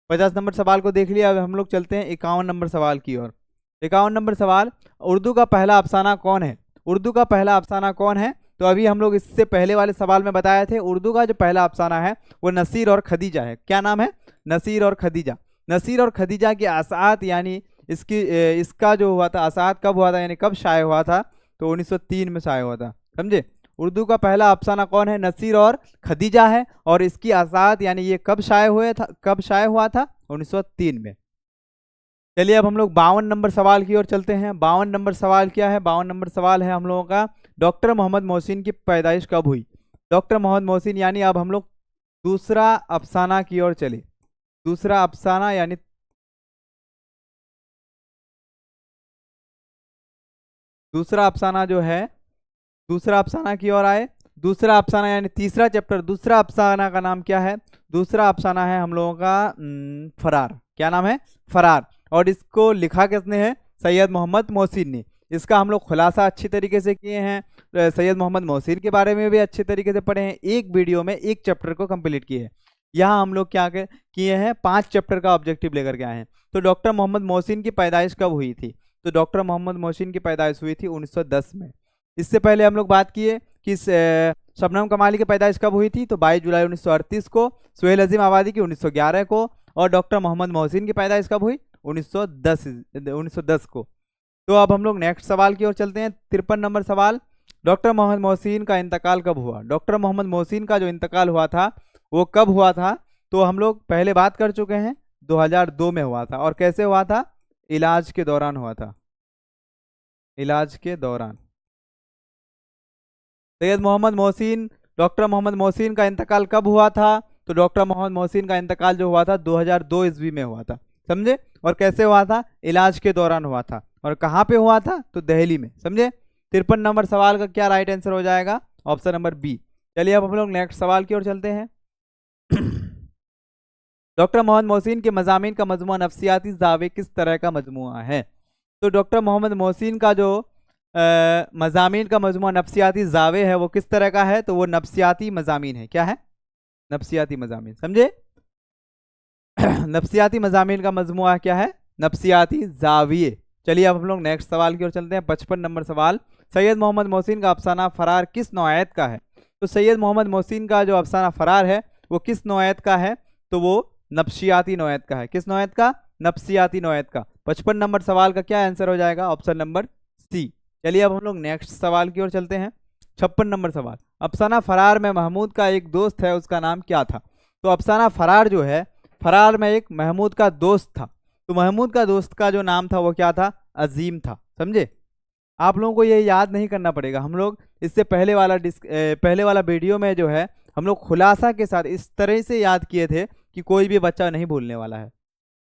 50 नंबर सवाल को देख लिया। अब हम लोग चलते हैं 51 नंबर सवाल की ओर। 51 नंबर सवाल, उर्दू का पहला अफसाना कौन है? उर्दू का पहला अफसाना कौन है? तो अभी हम लोग इससे पहले वाले सवाल में बताए थे उर्दू का जो पहला अफसाना है वो नसीर और खदीजा है। क्या नाम है? नसीर और खदीजा। नसीर और खदीजा की असात यानी इसका जो हुआ था, असात कब हुआ था यानी कब शाये हुआ था? तो 1903 में शाये हुआ था। समझे? उर्दू का पहला अफसाना कौन है? नसीर और खदीजा है। और इसकी असात यानी ये कब शाये हुआ था? 1903 में। चलिए अब हम लोग 52 नंबर सवाल की ओर चलते हैं। 52 नंबर सवाल क्या है? 52 नंबर सवाल है हम लोगों का, डॉक्टर मोहम्मद मोहसिन की पैदाइश कब हुई? डॉक्टर मोहम्मद मोहसिन यानी अब हम लोग दूसरा अफसाना की ओर चले। दूसरा अफसाना यानी दूसरा अफसाना जो है, दूसरा अफसाना की ओर आए। दूसरा अफसाना यानी तीसरा चैप्टर, दूसरा अफसाना का नाम क्या है? दूसरा अफसाना है हम लोगों का फरार। क्या नाम है? फरार। और इसको लिखा किसने है? सैयद मोहम्मद मोहसिन ने। इसका हम लोग खुलासा अच्छी तरीके से किए हैं। सैयद मोहम्मद मोहसिन के बारे में भी अच्छे तरीके से पढ़े हैं। एक वीडियो में एक चैप्टर को कंप्लीट किए हैं। यहाँ हम लोग क्या किए हैं? 5 चैप्टर का ऑब्जेक्टिव लेकर के आए हैं। तो डॉक्टर मोहम्मद मोहसिन की पैदाइश कब हुई थी? तो डॉक्टर मोहम्मद मोहसिन की पैदाइश हुई थी 1910 में। इससे पहले हम लोग बात किए कि शबनम कमाली की पैदाइश कब हुई थी? तो 22 जुलाई 1938 को। सुहेल अजीम आबादी की 1911 को। और डॉक्टर मोहम्मद मोहसिन की पैदाइश कब हुई? 1910 को। तो अब हम लोग नेक्स्ट सवाल की ओर चलते हैं। 53 नंबर सवाल, डॉक्टर मोहम्मद मोहसिन का इंतकाल कब हुआ? डॉक्टर मोहम्मद मोहसिन का जो इंतकाल हुआ था वो कब हुआ था? तो हम लोग पहले बात कर चुके हैं, 2002 में हुआ था। और कैसे हुआ था? इलाज के दौरान हुआ था। इलाज के दौरान। सैयद मोहम्मद मोहसिन, डॉक्टर मोहम्मद मोहसिन का इंतकाल कब हुआ था? तो डॉक्टर मोहम्मद मोहसिन का इंतकाल जो हुआ था 2002 ईस्वी में हुआ था। समझे? और कैसे हुआ था? इलाज के दौरान हुआ था। और कहाँ पे हुआ था? तो दिल्ली में। समझे? 53 नंबर सवाल का क्या राइट आंसर हो जाएगा? Option number B. चलिए अब हम लोग नेक्स्ट सवाल की ओर चलते हैं। डॉक्टर मोहम्मद मोहसिन के मज़ामीन का मजमूआ नफ्सियाती दावे किस तरह का मजमूआ है? तो डॉक्टर मोहम्मद मोहसिन का जो मज़ामीन का मजमूआ नफ्सियाती जावे है वो किस तरह का है? तो वो नफ्सियाती मज़ामीन है। क्या है? नफ्सियाती मज़ामीन। समझे? नफ्सियाती मज़ामीन का मजमूआ क्या है? नफ्सियाती जाविये। चलिए अब हम लोग नेक्स्ट सवाल की ओर चलते हैं। 55 नंबर सवाल, सैयद मोहम्मद मोहसिन का अफसाना फरार किस नौआयत का है? तो सैयद मोहम्मद मोहसिन का जो अफसाना फरार है वो किस नौआयत का है? तो वो नफ्सियाती नौआयत का है। किस नौआयत का? नफ्सियाती नौआयत का। 55 नंबर सवाल का क्या आंसर हो जाएगा? Option number C. चलिए अब हम लोग नेक्स्ट सवाल की ओर चलते हैं। 56 नंबर सवाल, अफसाना फरार में महमूद का एक दोस्त है, उसका नाम क्या था? तो अफसाना फरार जो है, फरार में एक महमूद का दोस्त था। तो महमूद का दोस्त का जो नाम था वो क्या था? अजीम था। समझे? आप लोगों को ये याद नहीं करना पड़ेगा। हम लोग इससे पहले वाला वीडियो में जो है हम लोग खुलासा के साथ इस तरह से याद किए थे कि कोई भी बच्चा नहीं भूलने वाला है।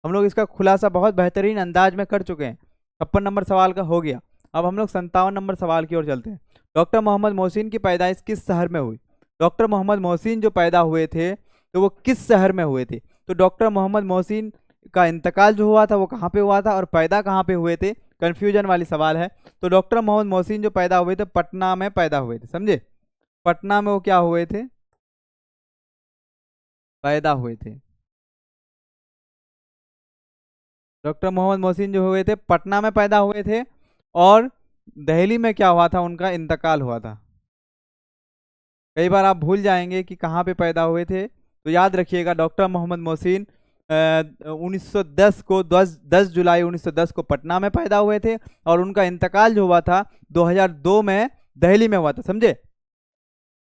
हम लोग इसका खुलासा बहुत बेहतरीन अंदाज में कर चुके हैं। 56 नंबर सवाल का हो गया। अब हम लोग 57 नंबर सवाल की ओर चलते हैं। डॉक्टर मोहम्मद मोहसिन की पैदाइश किस शहर में हुई? डॉक्टर मोहम्मद मोहसिन जो पैदा हुए थे तो वो किस शहर में हुए थे? तो डॉक्टर मोहम्मद मोहसिन का इंतकाल जो हुआ था वो कहाँ पे हुआ था और पैदा कहाँ पे हुए थे? कन्फ्यूजन वाली सवाल है। तो डॉक्टर मोहम्मद मोहसिन जो पैदा हुए थे पटना में पैदा हुए थे। समझे? पटना में वो क्या हुए थे? पैदा हुए थे। डॉक्टर मोहम्मद मोहसिन जो हुए थे पटना में पैदा हुए थे। और दिल्ली में क्या हुआ था? उनका इंतकाल हुआ था। कई बार आप भूल जाएंगे कि कहाँ पे पैदा हुए थे, तो याद रखिएगा डॉक्टर मोहम्मद मोहसिन 1910 को 10 जुलाई 1910 को पटना में पैदा हुए थे। और उनका इंतकाल जो हुआ था 2002 में दिल्ली में हुआ था। समझे?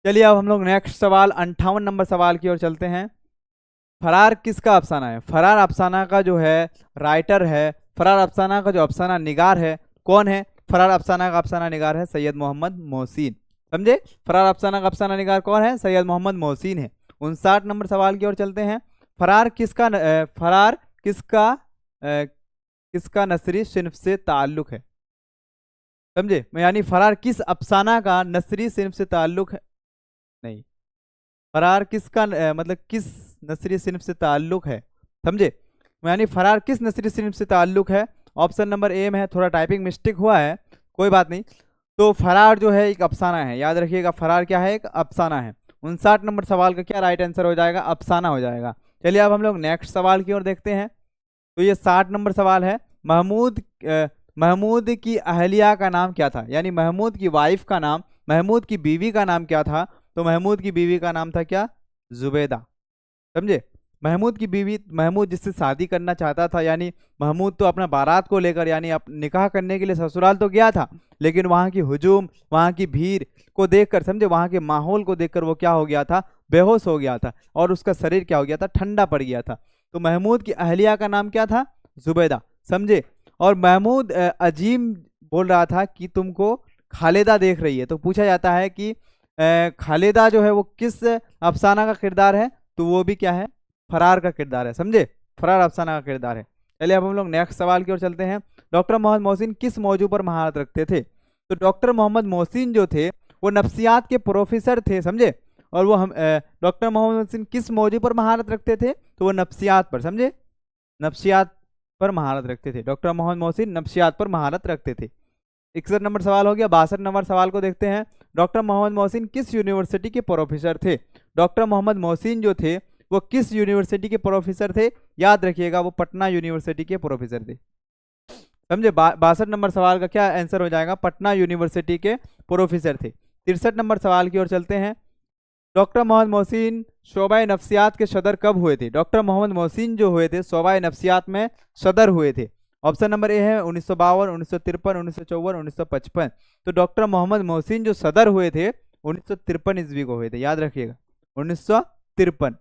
चलिए अब हम लोग नेक्स्ट सवाल 58 नंबर सवाल की ओर चलते हैं। फरार किसका अफसाना है? फरार अफसाना का जो है राइटर है, फरार अफसाना का जो अफसाना निगार है कौन है? फरार अफसाना का अफसाना निगार है सैयद मोहम्मद मोहसिन। समझे? फरार अफसाना का अफसाना निगार कौन है? सैयद मोहम्मद मोहसिन है। 59 नंबर सवाल की ओर चलते हैं। फरार किसका नसरी सिन्फ से ताल्लुक है? समझे, यानी फरार किस अफसाना का नसरी सिन्फ से ताल्लुक है, नहीं, फरार किसका मतलब किस नसरी सिन्फ से ताल्लुक है, समझे, यानी फरार किस नसरी सिन्फ से ताल्लुक है। ऑप्शन नंबर ए में है, थोड़ा टाइपिंग मिस्टेक हुआ है, कोई बात नहीं। तो फरार जो है एक अफसाना है, याद रखिएगा, फरार क्या है, एक अफसाना है। 59 नंबर सवाल का क्या राइट आंसर हो जाएगा, अफसाना हो जाएगा। चलिए अब हम लोग नेक्स्ट सवाल की ओर देखते हैं। तो ये 60 नंबर सवाल है। महमूद की अहलिया का नाम क्या था, यानी महमूद की वाइफ का नाम, महमूद की बीवी का नाम क्या था। तो महमूद की बीवी का नाम था क्या, जुबैदा, समझे। महमूद की बीवी, महमूद जिससे शादी करना चाहता था, यानी महमूद तो अपना बारात को लेकर यानी निकाह करने के लिए ससुराल तो गया था, लेकिन वहाँ की हुजूम, वहाँ की भीड़ को देखकर, समझे, वहाँ के माहौल को देखकर वो क्या हो गया था, बेहोश हो गया था, और उसका शरीर क्या हो गया था, ठंडा पड़ गया था। तो महमूद की अहलिया का नाम क्या था, जुबैदा, समझे। और महमूद अजीम बोल रहा था कि तुमको खालिदा देख रही है। तो पूछा जाता है कि खालिदा जो है वो किस अफसाना का किरदार है, तो वो भी क्या है, फरार का किरदार है, समझे, फरार अफसाना का किरदार है। चलिए अब हम लोग नेक्स्ट सवाल की ओर चलते हैं। डॉक्टर मोहम्मद मोहसिन किस मौजू पर महारत रखते थे। तो डॉक्टर मोहम्मद मोहसिन जो थे वो नफ्सियात के प्रोफेसर थे, समझे। और वो हम डॉक्टर मोहम्मद मोहसिन किस मौजू पर महारत रखते थे, तो वो नफ्सियात पर, समझे, नफ्सियात पर महारत रखते थे। डॉक्टर मोहम्मद मोहसिन नफ्सियात पर महारत रखते थे। 61 नंबर सवाल हो गया। 62 नंबर सवाल को देखते हैं। डॉक्टर मोहम्मद मोहसिन किस यूनिवर्सिटी के प्रोफेसर थे। डॉक्टर मोहम्मद मोहसिन जो थे वो किस यूनिवर्सिटी के प्रोफेसर थे, याद रखिएगा, वो पटना यूनिवर्सिटी के प्रोफेसर थे, समझे। 62 नंबर सवाल का क्या आंसर हो जाएगा, पटना यूनिवर्सिटी के प्रोफेसर थे। 63 नंबर सवाल की ओर चलते हैं। डॉक्टर मोहम्मद मोहसिन शोबा नफ्सियात के सदर कब हुए थे। डॉक्टर मोहम्मद मोहसिन जो हुए थे शोबा नफ्सियात में सदर हुए थे। ऑप्शन नंबर ए है 1952, 1953, 1954, 1955। तो डॉक्टर मोहम्मद मोहसिन जो सदर हुए थे 1953 ईस्वी को हुए थे, याद रखिएगा, 1953।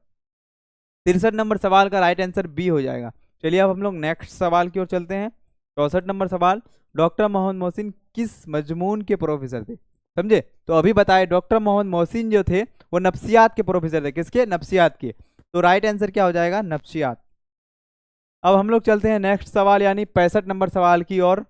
63 नंबर सवाल का राइट आंसर बी हो जाएगा। चलिए अब हम लोग नेक्स्ट सवाल की ओर चलते हैं। 64 नंबर सवाल, डॉक्टर मोहम्मद मोहसिन किस मजमून के प्रोफेसर थे, समझे। तो अभी बताए डॉक्टर मोहम्मद मोहसिन जो थे वो नफ्सियात के प्रोफेसर थे, किसके, नफ्सियात के। तो राइट आंसर क्या हो जाएगा, नफ्सियात। अब हम लोग चलते हैं नेक्स्ट सवाल यानी 65 नंबर सवाल की ओर।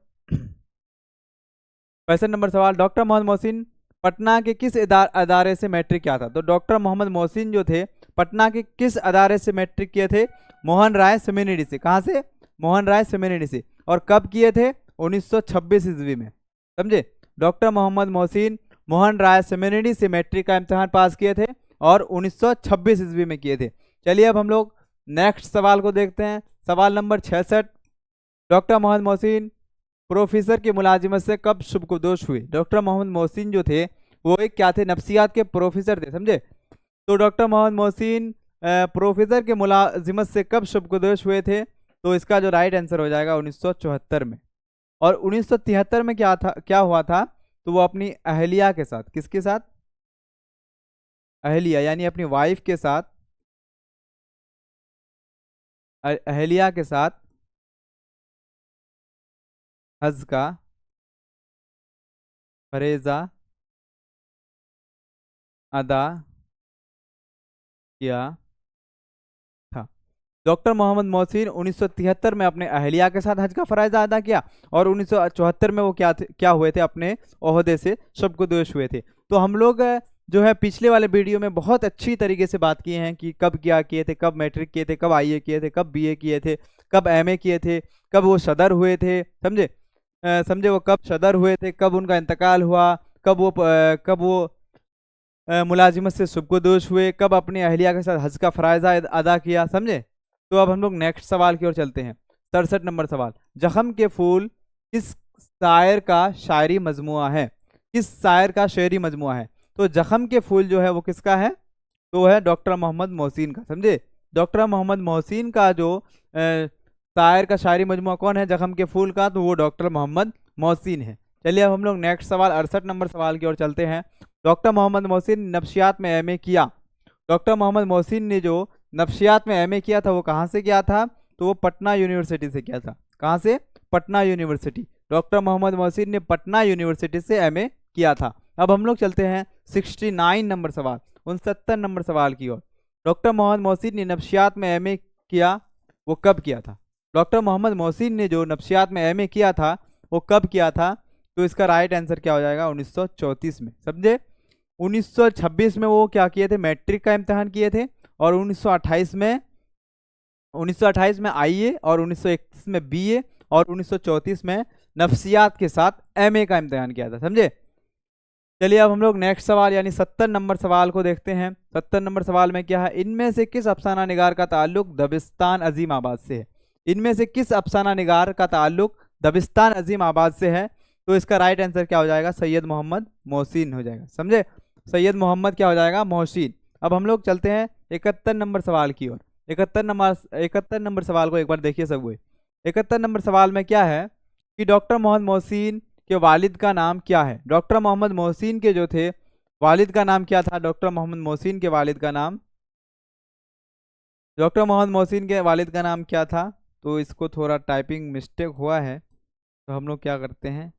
65 नंबर सवाल, डॉक्टर मोहम्मद मोहसिन पटना के किस अदारे से मैट्रिक किया था। तो डॉक्टर मोहम्मद मोहसिन जो थे पटना के किस अदारे से मैट्रिक किए थे, मोहन राय सेमिनरी से। कहाँ से, मोहन राय सेमिनरी से। और कब किए थे, 1926 ईस्वी में, समझे। डॉक्टर मोहम्मद मोहसिन मोहन राय सेमिनरी से मैट्रिक का इम्तिहान पास किए थे और 1926 ईस्वी में किए थे। चलिए अब हम लोग नेक्स्ट सवाल को देखते हैं। सवाल number 66, doctor Mohammad Mohsin professor की मुलाजिमत से कब शुभकुदोश हुए। डॉक्टर मोहम्मद मोहसिन जो थे वो एक क्या थे, नफ्सियात के प्रोफेसर थे, समझे। तो डॉक्टर मोहम्मद मोहसिन प्रोफेसर के मुलाजिमत से कब शुभकुदोश हुए थे, तो इसका जो राइट आंसर हो जाएगा 1974 में। और 1973 में क्या था, क्या हुआ था, तो वो अपनी अहलिया के साथ, किसके साथ, अहलिया यानी अपनी वाइफ के साथ, अहलिया के साथ हज का फरेजा अदा किया था। डॉक्टर मोहम्मद मोहसिन 1973 में अपने अहलिया के साथ हज का फराइजा अदा किया और 1974 में वो क्या हुए थे, अपने ओहदे से शुभकुदोश हुए थे। तो हम लोग जो है पिछले वाले वीडियो में बहुत अच्छी तरीके से बात किए हैं कि कब क्या किए थे, कब मैट्रिक किए थे, कब आईए किए थे, कब बीए किए थे, कब एमए किए थे, कब वो सदर हुए थे, समझे, समझे, वो कब सदर हुए थे, कब उनका इंतकाल हुआ, कब वो मुलाजिमत से शुभकुदोश हुए, कब अपनी अहलिया के साथ हज का फराइजा अदा किया, समझे। तो अब हम लोग नेक्स्ट सवाल की ओर चलते हैं। 67 नंबर सवाल, जख्म के फूल किस शायर का शायरी मजमुआ है, किस शायर का शेरी मजमुआ है। तो जख्म के फूल जो है वो किसका है, तो है डॉक्टर मोहम्मद मोहसिन का, समझे। डॉक्टर मोहम्मद मोहसिन का जो शायर का शायरी मजमुआ कौन है, जख्म के फूल का, तो वो डॉक्टर मोहम्मद मोहसिन है। चलिए अब हम लोग नेक्स्ट सवाल 68 नंबर सवाल की ओर चलते हैं। डॉक्टर मोहम्मद मोहसिन ने नफ्सियात में एमए किया। डॉक्टर मोहम्मद मोहसिन ने जो नफ्सियात में एमए किया था वो कहाँ से किया था, तो वो पटना यूनिवर्सिटी से किया था। कहाँ से, पटना यूनिवर्सिटी। डॉक्टर मोहम्मद मोहसिन ने पटना यूनिवर्सिटी से एमए किया था। अब हम लोग चलते हैं 69 नंबर सवाल, 69 नंबर सवाल की ओर। डॉक्टर मोहम्मद मोहसिन ने नफ्सियात में एमए किया, वो कब किया था। डॉक्टर मोहम्मद मोहसिन ने जो नफ्सियात में एमए किया था वो कब किया था, तो इसका राइट आंसर क्या हो जाएगा 1934 में, समझे। 1926 में वो क्या किए थे, मैट्रिक का इम्तिहान किए थे, और 1928 में आईए, और 1931 में बीए, और 1934 में नफ्सियात के साथ एमए का इम्तिहान किया था, समझे। चलिए अब हम लोग नेक्स्ट सवाल यानी 70 नंबर सवाल को देखते हैं। 70 नंबर सवाल में क्या है, इनमें से किस अफसाना निगार का ताल्लुक दबिस्तान अजीम आबाद से है। इनमें से किस अफसाना निगार का ताल्लुक दबिस्तान अजीम आबाद से है। तो इसका राइट आंसर क्या हो जाएगा, सैयद मोहम्मद मोहसिन हो जाएगा, समझे। सैयद मोहम्मद क्या हो जाएगा, मोहसिन। अब हम लोग चलते हैं 71 नंबर सवाल की ओर। 71 नंबर सवाल को एक बार देखिए सब। 71 नंबर सवाल में क्या है कि डॉक्टर मोहम्मद मोहसिन के वालिद का नाम क्या है। डॉक्टर मोहम्मद मोहसिन के जो थे वालिद का नाम क्या था। डॉक्टर मोहम्मद मोहसिन के वालिद का नाम, डॉक्टर मोहम्मद मोहसिन के वालिद का नाम क्या था। तो इसको थोड़ा टाइपिंग मिस्टेक हुआ है, तो हम लोग क्या करते हैं,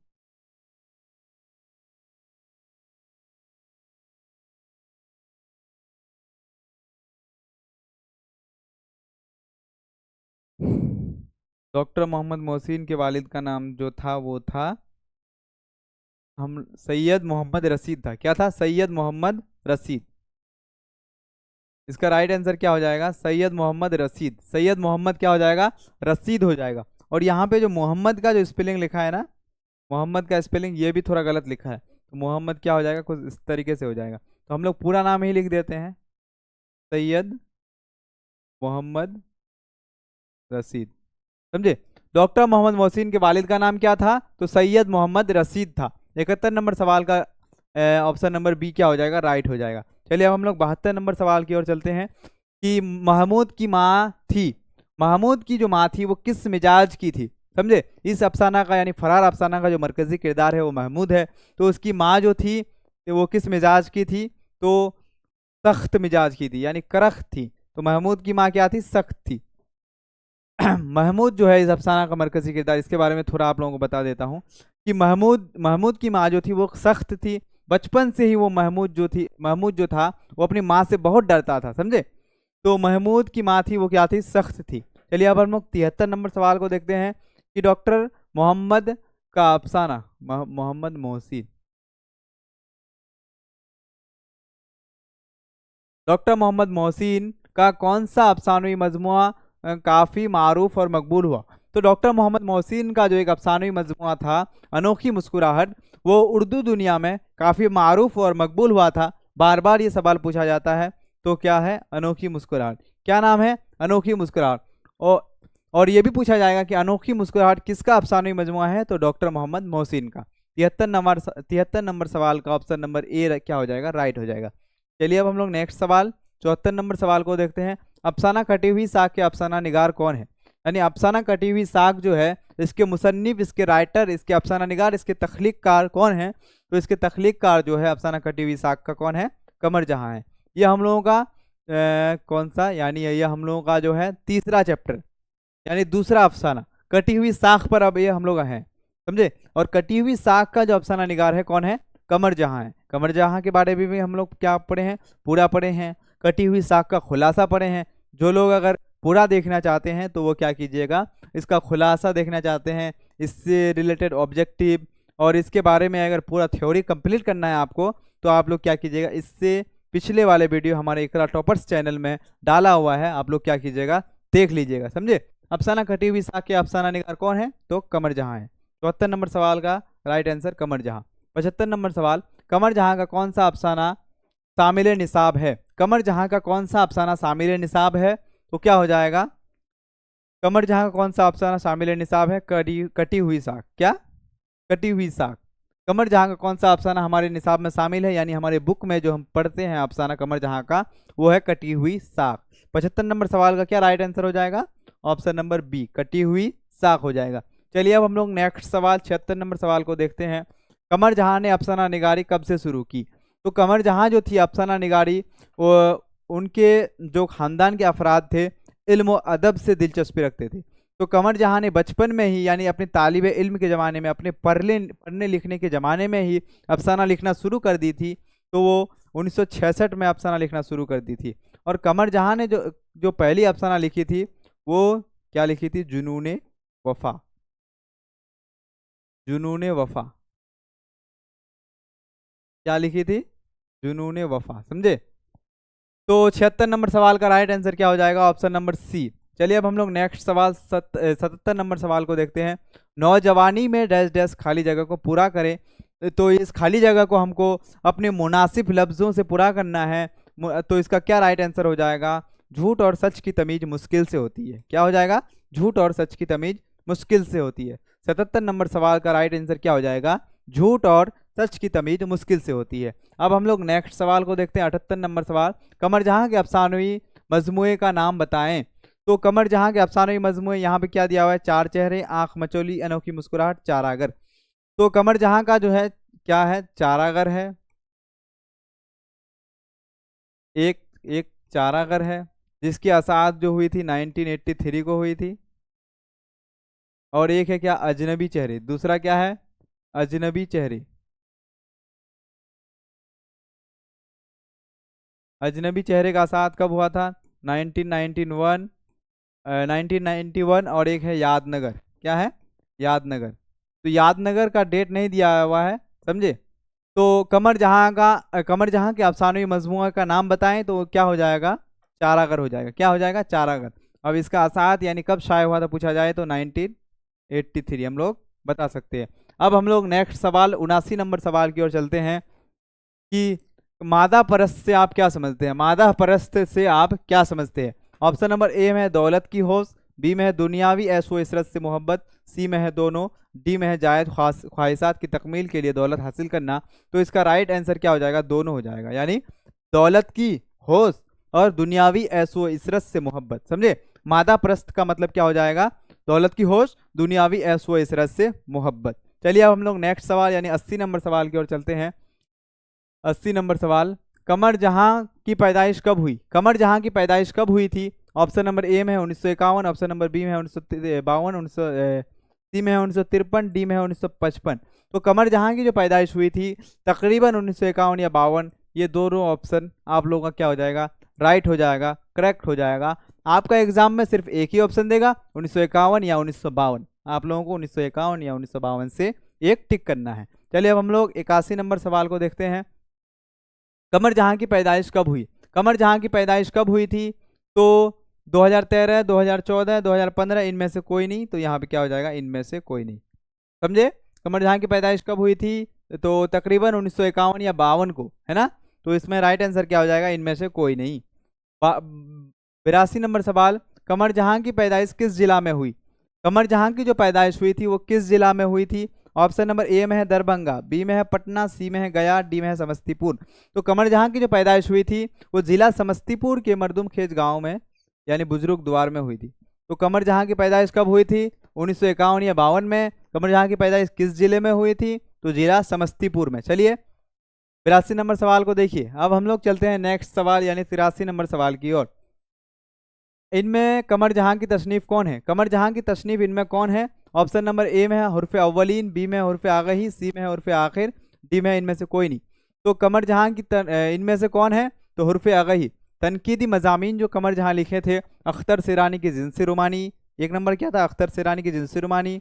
डॉक्टर मोहम्मद मोहसिन के वालिद का नाम जो था वो था हम सैयद मोहम्मद रशीद था। क्या था, सैयद मोहम्मद रशीद। इसका राइट आंसर क्या हो जाएगा, सैयद मोहम्मद रशीद। सैयद मोहम्मद क्या हो जाएगा, रशीद हो जाएगा। और यहाँ पे जो मोहम्मद का जो स्पेलिंग लिखा है ना, मोहम्मद का स्पेलिंग ये भी थोड़ा गलत लिखा है। तो मोहम्मद क्या हो जाएगा, कुछ इस तरीके से हो जाएगा। तो हम लोग पूरा नाम ही लिख देते हैं, सैयद मोहम्मद रशीद, समझे। डॉक्टर मोहम्मद मोहसिन के वालिद का नाम क्या था, तो सैयद मोहम्मद रशीद था। 71 नंबर सवाल का ऑप्शन नंबर बी क्या हो जाएगा, राइट हो जाएगा। चलिए अब हम लोग 72 नंबर सवाल की ओर चलते हैं कि महमूद की माँ थी, महमूद की जो माँ थी वो किस मिजाज की थी, समझे। इस अफसाना का यानी फरार अफसाना का जो मरकजी किरदार है वो महमूद है। तो उसकी माँ जो थी तो वो किस मिजाज की थी, तो सख्त मिजाज की थी यानी करख्त थी। तो महमूद की माँ क्या थी, सख्त थी। महमूद जो है इस अफसाना का मरकजी किरदार, इसके बारे में थोड़ा आप लोगों को बता देता हूँ कि महमूद की माँ जो थी वो सख्त थी। बचपन से ही वो महमूद जो था वो अपनी माँ से बहुत डरता था, समझे। तो महमूद की माँ थी वो क्या थी, सख्त थी। चलिए अब हम लोग 73 नंबर सवाल को देखते हैं कि डॉक्टर मोहम्मद का अफसाना मोहम्मद मोहसिन, डॉक्टर मोहम्मद मोहसिन का कौन सा अफसानवी मजमुआ काफ़ी मारूफ और मकबूल हुआ। तो डॉक्टर मोहम्मद मोहसिन का जो एक अफसानवी मजमुआ था अनोखी मुस्कुराहट, वो उर्दू दुनिया में काफ़ी मारूफ और मकबूल हुआ था। बार बार ये सवाल पूछा जाता है, तो क्या है, अनोखी मुस्कुराहट। क्या नाम है, अनोखी मुस्कुराहट। और और ये भी पूछा जाएगा कि अनोखी मुस्कुराहट किसका अफसानवी मजमुआ है, तो डॉक्टर मोहम्मद मोहसिन का। 73 नंबर सवाल का ऑप्शन नंबर ए क्या हो जाएगा, राइट हो जाएगा। चलिए अब हम लोग नेक्स्ट सवाल 74 नंबर सवाल को देखते हैं। अफसाना कटी हुई साख के अफसाना निगार कौन है। यानी अफसाना कटी हुई साख जो है इसके मुसन्निफ, इसके राइटर, इसके अफसाना निगार, इसके तख्लीक़कार कौन है। तो इसके तख्लीक़कार जो है अफसाना कटी हुई साख का कौन है, कमर जहाँ है। ये हम लोगों का कौन सा, यानी ये हम लोगों का जो है तीसरा चैप्टर यानी दूसरा अफसाना कटी हुई साख पर अब ये हम लोग हैं, समझे। और कटी हुई साख का जो अफसाना निगार है कौन है, कमर जहाँ है। कमर जहाँ के बारे में भी हम लोग क्या पढ़े हैं, पूरा पढ़े हैं। कटी हुई साख का खुलासा पढ़े हैं। जो लोग अगर पूरा देखना चाहते हैं तो वो क्या कीजिएगा, इसका खुलासा देखना चाहते हैं, इससे रिलेटेड ऑब्जेक्टिव और इसके बारे में अगर पूरा थ्योरी कंप्लीट करना है आपको, तो आप लोग क्या कीजिएगा, इससे पिछले वाले वीडियो हमारे इकरा टॉपर्स चैनल में डाला हुआ है, आप लोग क्या कीजिएगा, देख लीजिएगा, समझे। अफसाना कटी हुई साख के अफसाना निगार कौन है, तो कमर जहाँ है। 74 नंबर सवाल का राइट आंसर कमर जहाँ। 75 नंबर सवाल, कमर जहाँ का कौन सा अफसाना शामिल निसाब है। कमर जहाँ का कौन सा अफसाना शामिल निसाब है, तो क्या हो जाएगा, कमर जहाँ का कौन सा अफसाना शामिल निसाब है, कटी हुई साख। क्या, कटी हुई साख। कमर जहाँ का कौन सा अफसाना हमारे निसाब में शामिल है, यानी हमारे बुक में जो हम पढ़ते हैं अफसाना कमर जहाँ का, वो है कटी हुई साख। 75 नंबर सवाल का क्या राइट आंसर हो जाएगा, ऑप्शन नंबर बी, कटी हुई साख हो जाएगा। चलिए अब हम लोग नेक्स्ट सवाल 76 नंबर सवाल को देखते हैं। कमर जहाँ ने अफसाना निगारी कब से शुरू की। तो कमर जहाँ जो थी अफसाना निगारी, वो उनके जो ख़ानदान के अफराद थे इल्म व अदब से दिलचस्पी रखते थे। तो कमर जहाँ ने बचपन में ही यानी अपने तालिब इल्म के ज़माने में, अपने पढ़ने लिखने के ज़माने में ही अफसाना लिखना शुरू कर दी थी। तो वो 1966 में अफसाना लिखना शुरू कर दी थी। और कमर जहाँ ने जो पहली अफसाना लिखी थी वो क्या लिखी थी, जुनून वफ़ा, जुनून वफ़ा। क्या लिखी थी? जुनून वफा। समझे? तो 76 नंबर सवाल का राइट आंसर क्या हो जाएगा? Option number C. चलिए अब हम लोग नेक्स्ट सवाल 77 नंबर सवाल को देखते हैं। नौजवानी में डैश डैश खाली जगह को पूरा करें। तो इस खाली जगह को हमको अपने मुनासिब लफ्जों से पूरा करना है। तो इसका क्या राइट आंसर हो जाएगा? झूठ और सच की तमीज मुश्किल से होती है। क्या हो जाएगा? झूठ और सच की तमीज मुश्किल से होती है। 77 नंबर सवाल का राइट आंसर क्या हो जाएगा? झूठ और सच की तमीज मुश्किल से होती है। अब हम लोग नेक्स्ट सवाल को देखते हैं। 78 नंबर सवाल, कमर जहां के अफसानवी मजमुए का नाम बताएं। तो कमर जहां के अफसानवी मजमुए, यहाँ पे क्या दिया हुआ है? चार चेहरे, आंख मचोली, अनोखी मुस्कुराहट, चारागर। तो कमर जहां का जो है क्या है? चारागर है। एक एक चारागर है जिसकी असात जो हुई थी 1983 को हुई थी। और एक है क्या? अजनबी चेहरे। दूसरा क्या है? अजनबी चेहरे। अजनबी चेहरे का साथ कब हुआ था? 1991, 1991। और एक है यादनगर। क्या है? यादनगर। तो यादनगर का डेट नहीं दिया हुआ है। समझे? तो कमर जहां का कमर जहां के अफसानवी मजमूआ का नाम बताएं तो क्या हो जाएगा? चारागर हो जाएगा। क्या हो जाएगा? चारागर। अब इसका असात यानी कब शाये हुआ था पूछा जाए तो 1983 हम लोग बता सकते हैं। अब हम लोग नेक्स्ट सवाल 79 नंबर सवाल की ओर चलते हैं कि मादा परस्त से आप क्या समझते हैं? मादा परस्त से आप क्या समझते हैं? ऑप्शन नंबर ए में है दौलत की होश, बी में है दुनियावी ऐशो इशरत से मोहब्बत, सी में है दोनों, डी में है जायद ख्वाहिशात की तकमील के लिए दौलत हासिल करना। तो इसका राइट आंसर क्या हो जाएगा? दोनों हो जाएगा। यानी दौलत की होश और दुनियावी ऐशो इशरत से मोहब्बत। समझे? मादा परस्त का मतलब क्या हो जाएगा? दौलत की होश, दुनियावी ऐशो इशरत से मोहब्बत। चलिए अब हम लोग नेक्स्ट सवाल यानी 80 नंबर सवाल की ओर चलते हैं। 80 नंबर सवाल, कमर जहां की पैदाइश कब हुई? कमर जहां की पैदाइश कब हुई थी? ऑप्शन नंबर ए में है 1951, ऑप्शन नंबर बी में है 1952, सी में है 1953, डी में है 1955। तो कमर जहां की जो पैदाइश हुई थी तकरीबन 1951 या 52, ये दोनों ऑप्शन आप लोगों का क्या हो जाएगा? राइट हो जाएगा, करेक्ट हो जाएगा। आपका एग्जाम में सिर्फ एक ही ऑप्शन देगा, 1951 या 1952। आप लोगों को 1951 या 1952 से एक टिक करना है। चलिए अब हम लोग 81 नंबर सवाल को देखते हैं। कमर जहां की पैदाइश कब हुई? कमर जहां की पैदाइश कब हुई थी? तो 2013, 2014, 2015, इनमें से कोई नहीं। तो यहाँ पे क्या हो जाएगा? इनमें से कोई नहीं। समझे? कमर जहां की पैदाइश कब हुई थी? तो तकरीबन 1951 या 52 को, है ना? तो इसमें राइट आंसर क्या हो जाएगा? इनमें से कोई नहीं। 82 नंबर सवाल, कमर जहां की पैदाइश किस जिला में हुई? कमर जहां की जो पैदाइश हुई थी वो किस जिला में हुई थी? ऑप्शन नंबर ए में है दरभंगा, बी में है पटना, सी में है गया, डी में है समस्तीपुर। तो कमर जहां की जो पैदाइश हुई थी वो जिला समस्तीपुर के मरदुम खेज गांव में यानी बुजुर्ग द्वार में हुई थी। तो कमर जहां की पैदाइश कब हुई थी? 1951 या 52 में। कमर जहां की पैदाइश किस जिले में हुई थी? तो जिला समस्तीपुर में। चलिए 82 नंबर सवाल को देखिए। अब हम लोग चलते हैं नेक्स्ट सवाल यानी 83 नंबर सवाल की ओर। इनमें कमर जहां की तसनीफ कौन है? कमर जहां की तसनीफ इनमें कौन है? ऑप्शन नंबर ए में है हुर्फ अव्वलीन, बी में है हुर्फ आगही, सी में है हुर्फ आखिर, डी में है इनमें से कोई नहीं। तो कमर जहां की इनमें से कौन है? तो हुर्फ आगही। तनकीदी मजामीन जो कमर जहां लिखे थे, अख्तर सिरानी की जिनसी रुमानी। एक नंबर क्या था? अख्तर सिरानी की जिनसी रुमानी।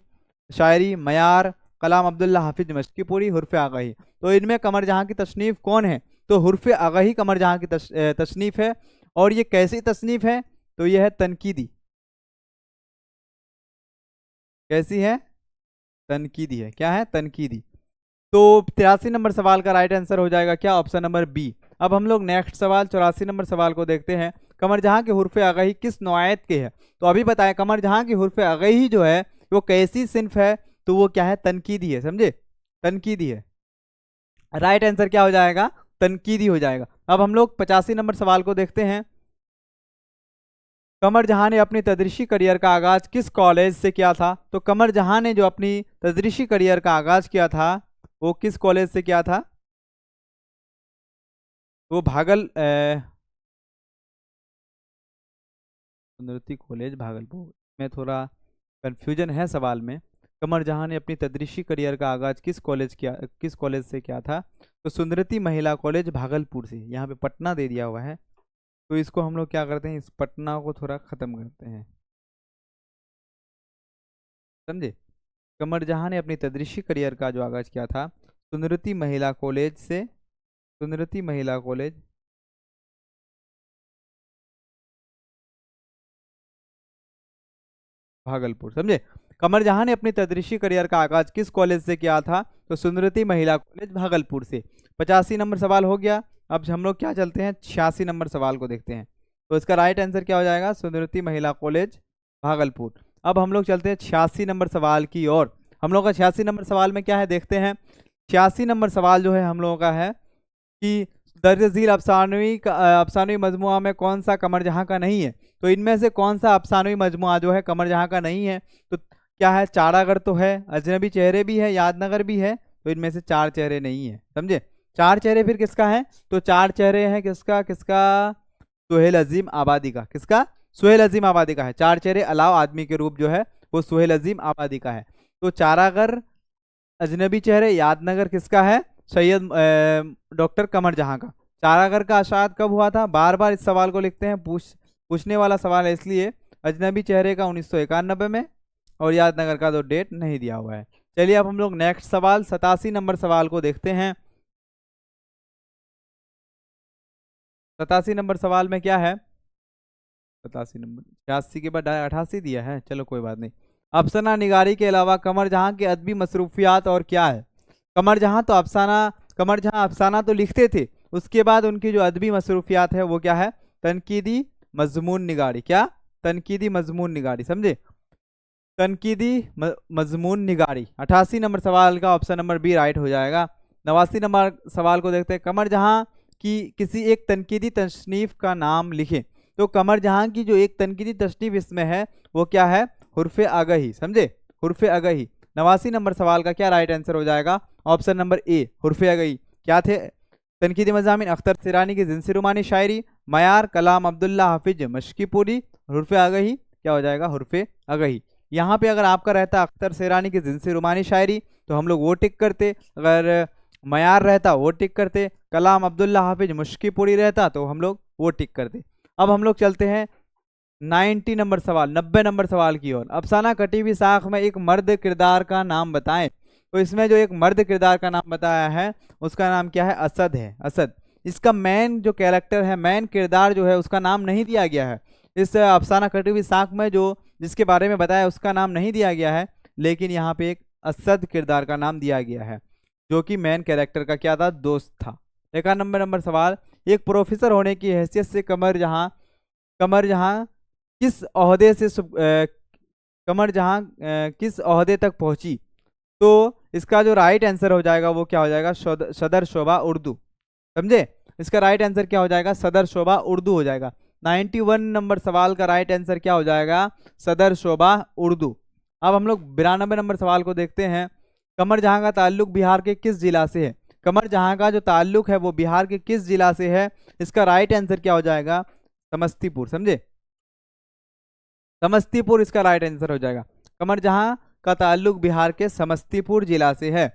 शायरी मयार, कलाम अब्दुल्ला हाफिज मशकी पूरी, हुर्फ आगही। तो इनमें कमर जहां की तसनीफ कौन है? तो हुर्फ आगही कमर जहां की तसनीफ है। और ये कैसी तसनीफ है? तो यह है तनकीदी। कैसी है? तनकीदी है। क्या है? तनकीदी। तो 83 नंबर सवाल का राइट आंसर हो जाएगा क्या? Option number B. अब हम लोग नेक्स्ट सवाल 84 नंबर सवाल को देखते हैं। कमर जहां के हुर्फ आगही किस नौआयत के है? तो अभी बताया कमर जहां की हुर्फ आगही जो है वो कैसी सिंफ है? तो वो क्या है? तनकीदी है। समझे? तनकीदी है। राइट आंसर क्या हो जाएगा? तनकीदी हो जाएगा। अब हम लोग 85 नंबर सवाल को देखते हैं। कमर जहां ने अपनी तदरीशी करियर का आगाज किस कॉलेज से किया था? तो कमर जहां ने जो अपनी तदरीशी करियर का आगाज किया था वो किस कॉलेज से किया था? वो सुंदरती कॉलेज भागलपुर में थोड़ा कंफ्यूजन है सवाल में। कमर जहां ने अपनी तदरीशी करियर का आगाज किस कॉलेज से किया था? तो सुंदरती महिला कॉलेज भागलपुर से। यहाँ पे पटना दे दिया हुआ है तो इसको हम लोग क्या करते हैं? इस पटना को थोड़ा खत्म करते हैं। समझे? कमर जहां ने अपनी तदरीशी करियर का जो आगाज किया था सुंदरती महिला कॉलेज से सुंदरती महिला कॉलेज भागलपुर। समझे। कमर जहां ने अपनी तदरीसी करियर का आगाज किस कॉलेज से किया था? तो सुंदरती महिला कॉलेज भागलपुर से। 85 नंबर सवाल हो गया। अब हम लोग क्या चलते हैं 86 नंबर सवाल को देखते हैं। तो इसका राइट आंसर क्या हो जाएगा? सुंदरती महिला कॉलेज भागलपुर। अब हम लोग चलते हैं 86 नंबर सवाल की ओर। हम लोग का 86 नंबर सवाल में क्या है देखते हैं। 86 नंबर सवाल जो है हम लोगों का है कि दर्ज झील अफसानवी मजमुआ में कौन सा कमर जहां का नहीं है? तो इनमें से कौन सा अफसानवी मजमुआ जो है कमर जहां का नहीं है? तो क्या है? चारागर तो है, अजनबी चेहरे भी है, यादनगर भी है। तो इनमें से चार चेहरे नहीं है। समझे। चार चेहरे फिर किसका है? तो चार चेहरे हैं किसका किसका? सुहेल अजीम आबादी का। किसका? सुहेल अजीम आबादी का है। चार चेहरे अलाव आदमी के रूप जो है वो सुहेल अजीम आबादी का है। तो चारागर, अजनबी चेहरे, यादनगर किसका है? सैयद डॉक्टर कमर जहां का। चारागर का अशात कब हुआ था? बार बार इस सवाल को लिखते हैं, पूछने वाला सवाल है इसलिए। अजनबी चेहरे का 1991 में, और यादनगर का तो डेट नहीं दिया हुआ है। चलिए अब हम लोग नेक्स्ट सवाल 87 नंबर सवाल को देखते हैं। 87 नंबर सवाल में क्या है? 87 नंबर, 86 के बाद 88 दिया है, चलो कोई बात नहीं। अफसाना निगारी के अलावा कमर जहां की अदबी मसरूफियात और क्या है? कमर जहां अफसाना तो लिखते थे, उसके बाद उनकी जो अदबी मसरूफियात है वो क्या है? तनकीदी मजमून निगारी। क्या? तनकीदी मजमून निगारी। समझे। तनकीदी मजमून निगारी। 88 नंबर सवाल का ऑप्शन नंबर बी राइट हो जाएगा। 89 नंबर सवाल को देखते हैं। कमर जहां की किसी एक तनकीदी तसनीफ का नाम लिखें। तो कमर जहां की जो एक तनकीदी तसनीफ इसमें है वो क्या है? हुर्फ आगही। समझे। हुर्फ आगही। 89 नंबर सवाल का क्या राइट आंसर हो जाएगा? ऑप्शन नंबर ए हुर्फ आगही। क्या थे तनकीदी मज़ामिन? अख्तर सिरानी की जिनसी रुमानी शायरी, मयार, कलाम अब्दुल्ला हाफिज मशकीपुरी, हुर्फ आगही। क्या हो जाएगा? हुर्फ आगही। यहाँ पे अगर आपका रहता अख्तर सिरानी की जिनसी रुमानी शायरी तो हम लोग वो टिक करते, अगर मयार रहता वो टिक करते, कलाम अब्दुल्ला हाफिज मुश्कीपुरी रहता तो हम लोग वो टिक करते। अब हम लोग चलते हैं 90 नंबर सवाल, 90 नंबर सवाल की ओर। अफसाना कटी हुई साख में एक मर्द किरदार का नाम बताएं। तो इसमें जो एक मर्द किरदार का नाम बताया है उसका नाम क्या है? असद है। असद। इसका मेन जो कैरेक्टर है, मेन किरदार जो है उसका नाम नहीं दिया गया है। इस अफसाना कटी हुई साख में जो जिसके बारे में बताया उसका नाम नहीं दिया गया है, लेकिन यहाँ पे एक असद किरदार का नाम दिया गया है जो कि मेन कैरेक्टर का क्या था? दोस्त था। 91 नंबर सवाल। एक प्रोफेसर होने की हैसियत से कमर जहां किस ओहदे से कमर जहां किस ओहदे तक पहुंची? तो इसका जो राइट आंसर हो जाएगा वो क्या हो जाएगा? सदर शोबा उर्दू। समझे। इसका राइट आंसर क्या हो जाएगा? सदर शोबा उर्दू हो जाएगा। 91 नंबर सवाल का राइट आंसर क्या हो जाएगा? सदर शोबा उर्दू। अब हम लोग 92 नंबर सवाल को देखते हैं। कमर जहां का ताल्लुक बिहार के किस जिला से है? कमर जहां का जो ताल्लुक है वो बिहार के किस जिला से है? इसका राइट आंसर क्या हो जाएगा? समस्तीपुर। समझे। समस्तीपुर इसका राइट आंसर हो जाएगा। कमर जहां का ताल्लुक बिहार के समस्तीपुर जिला से है।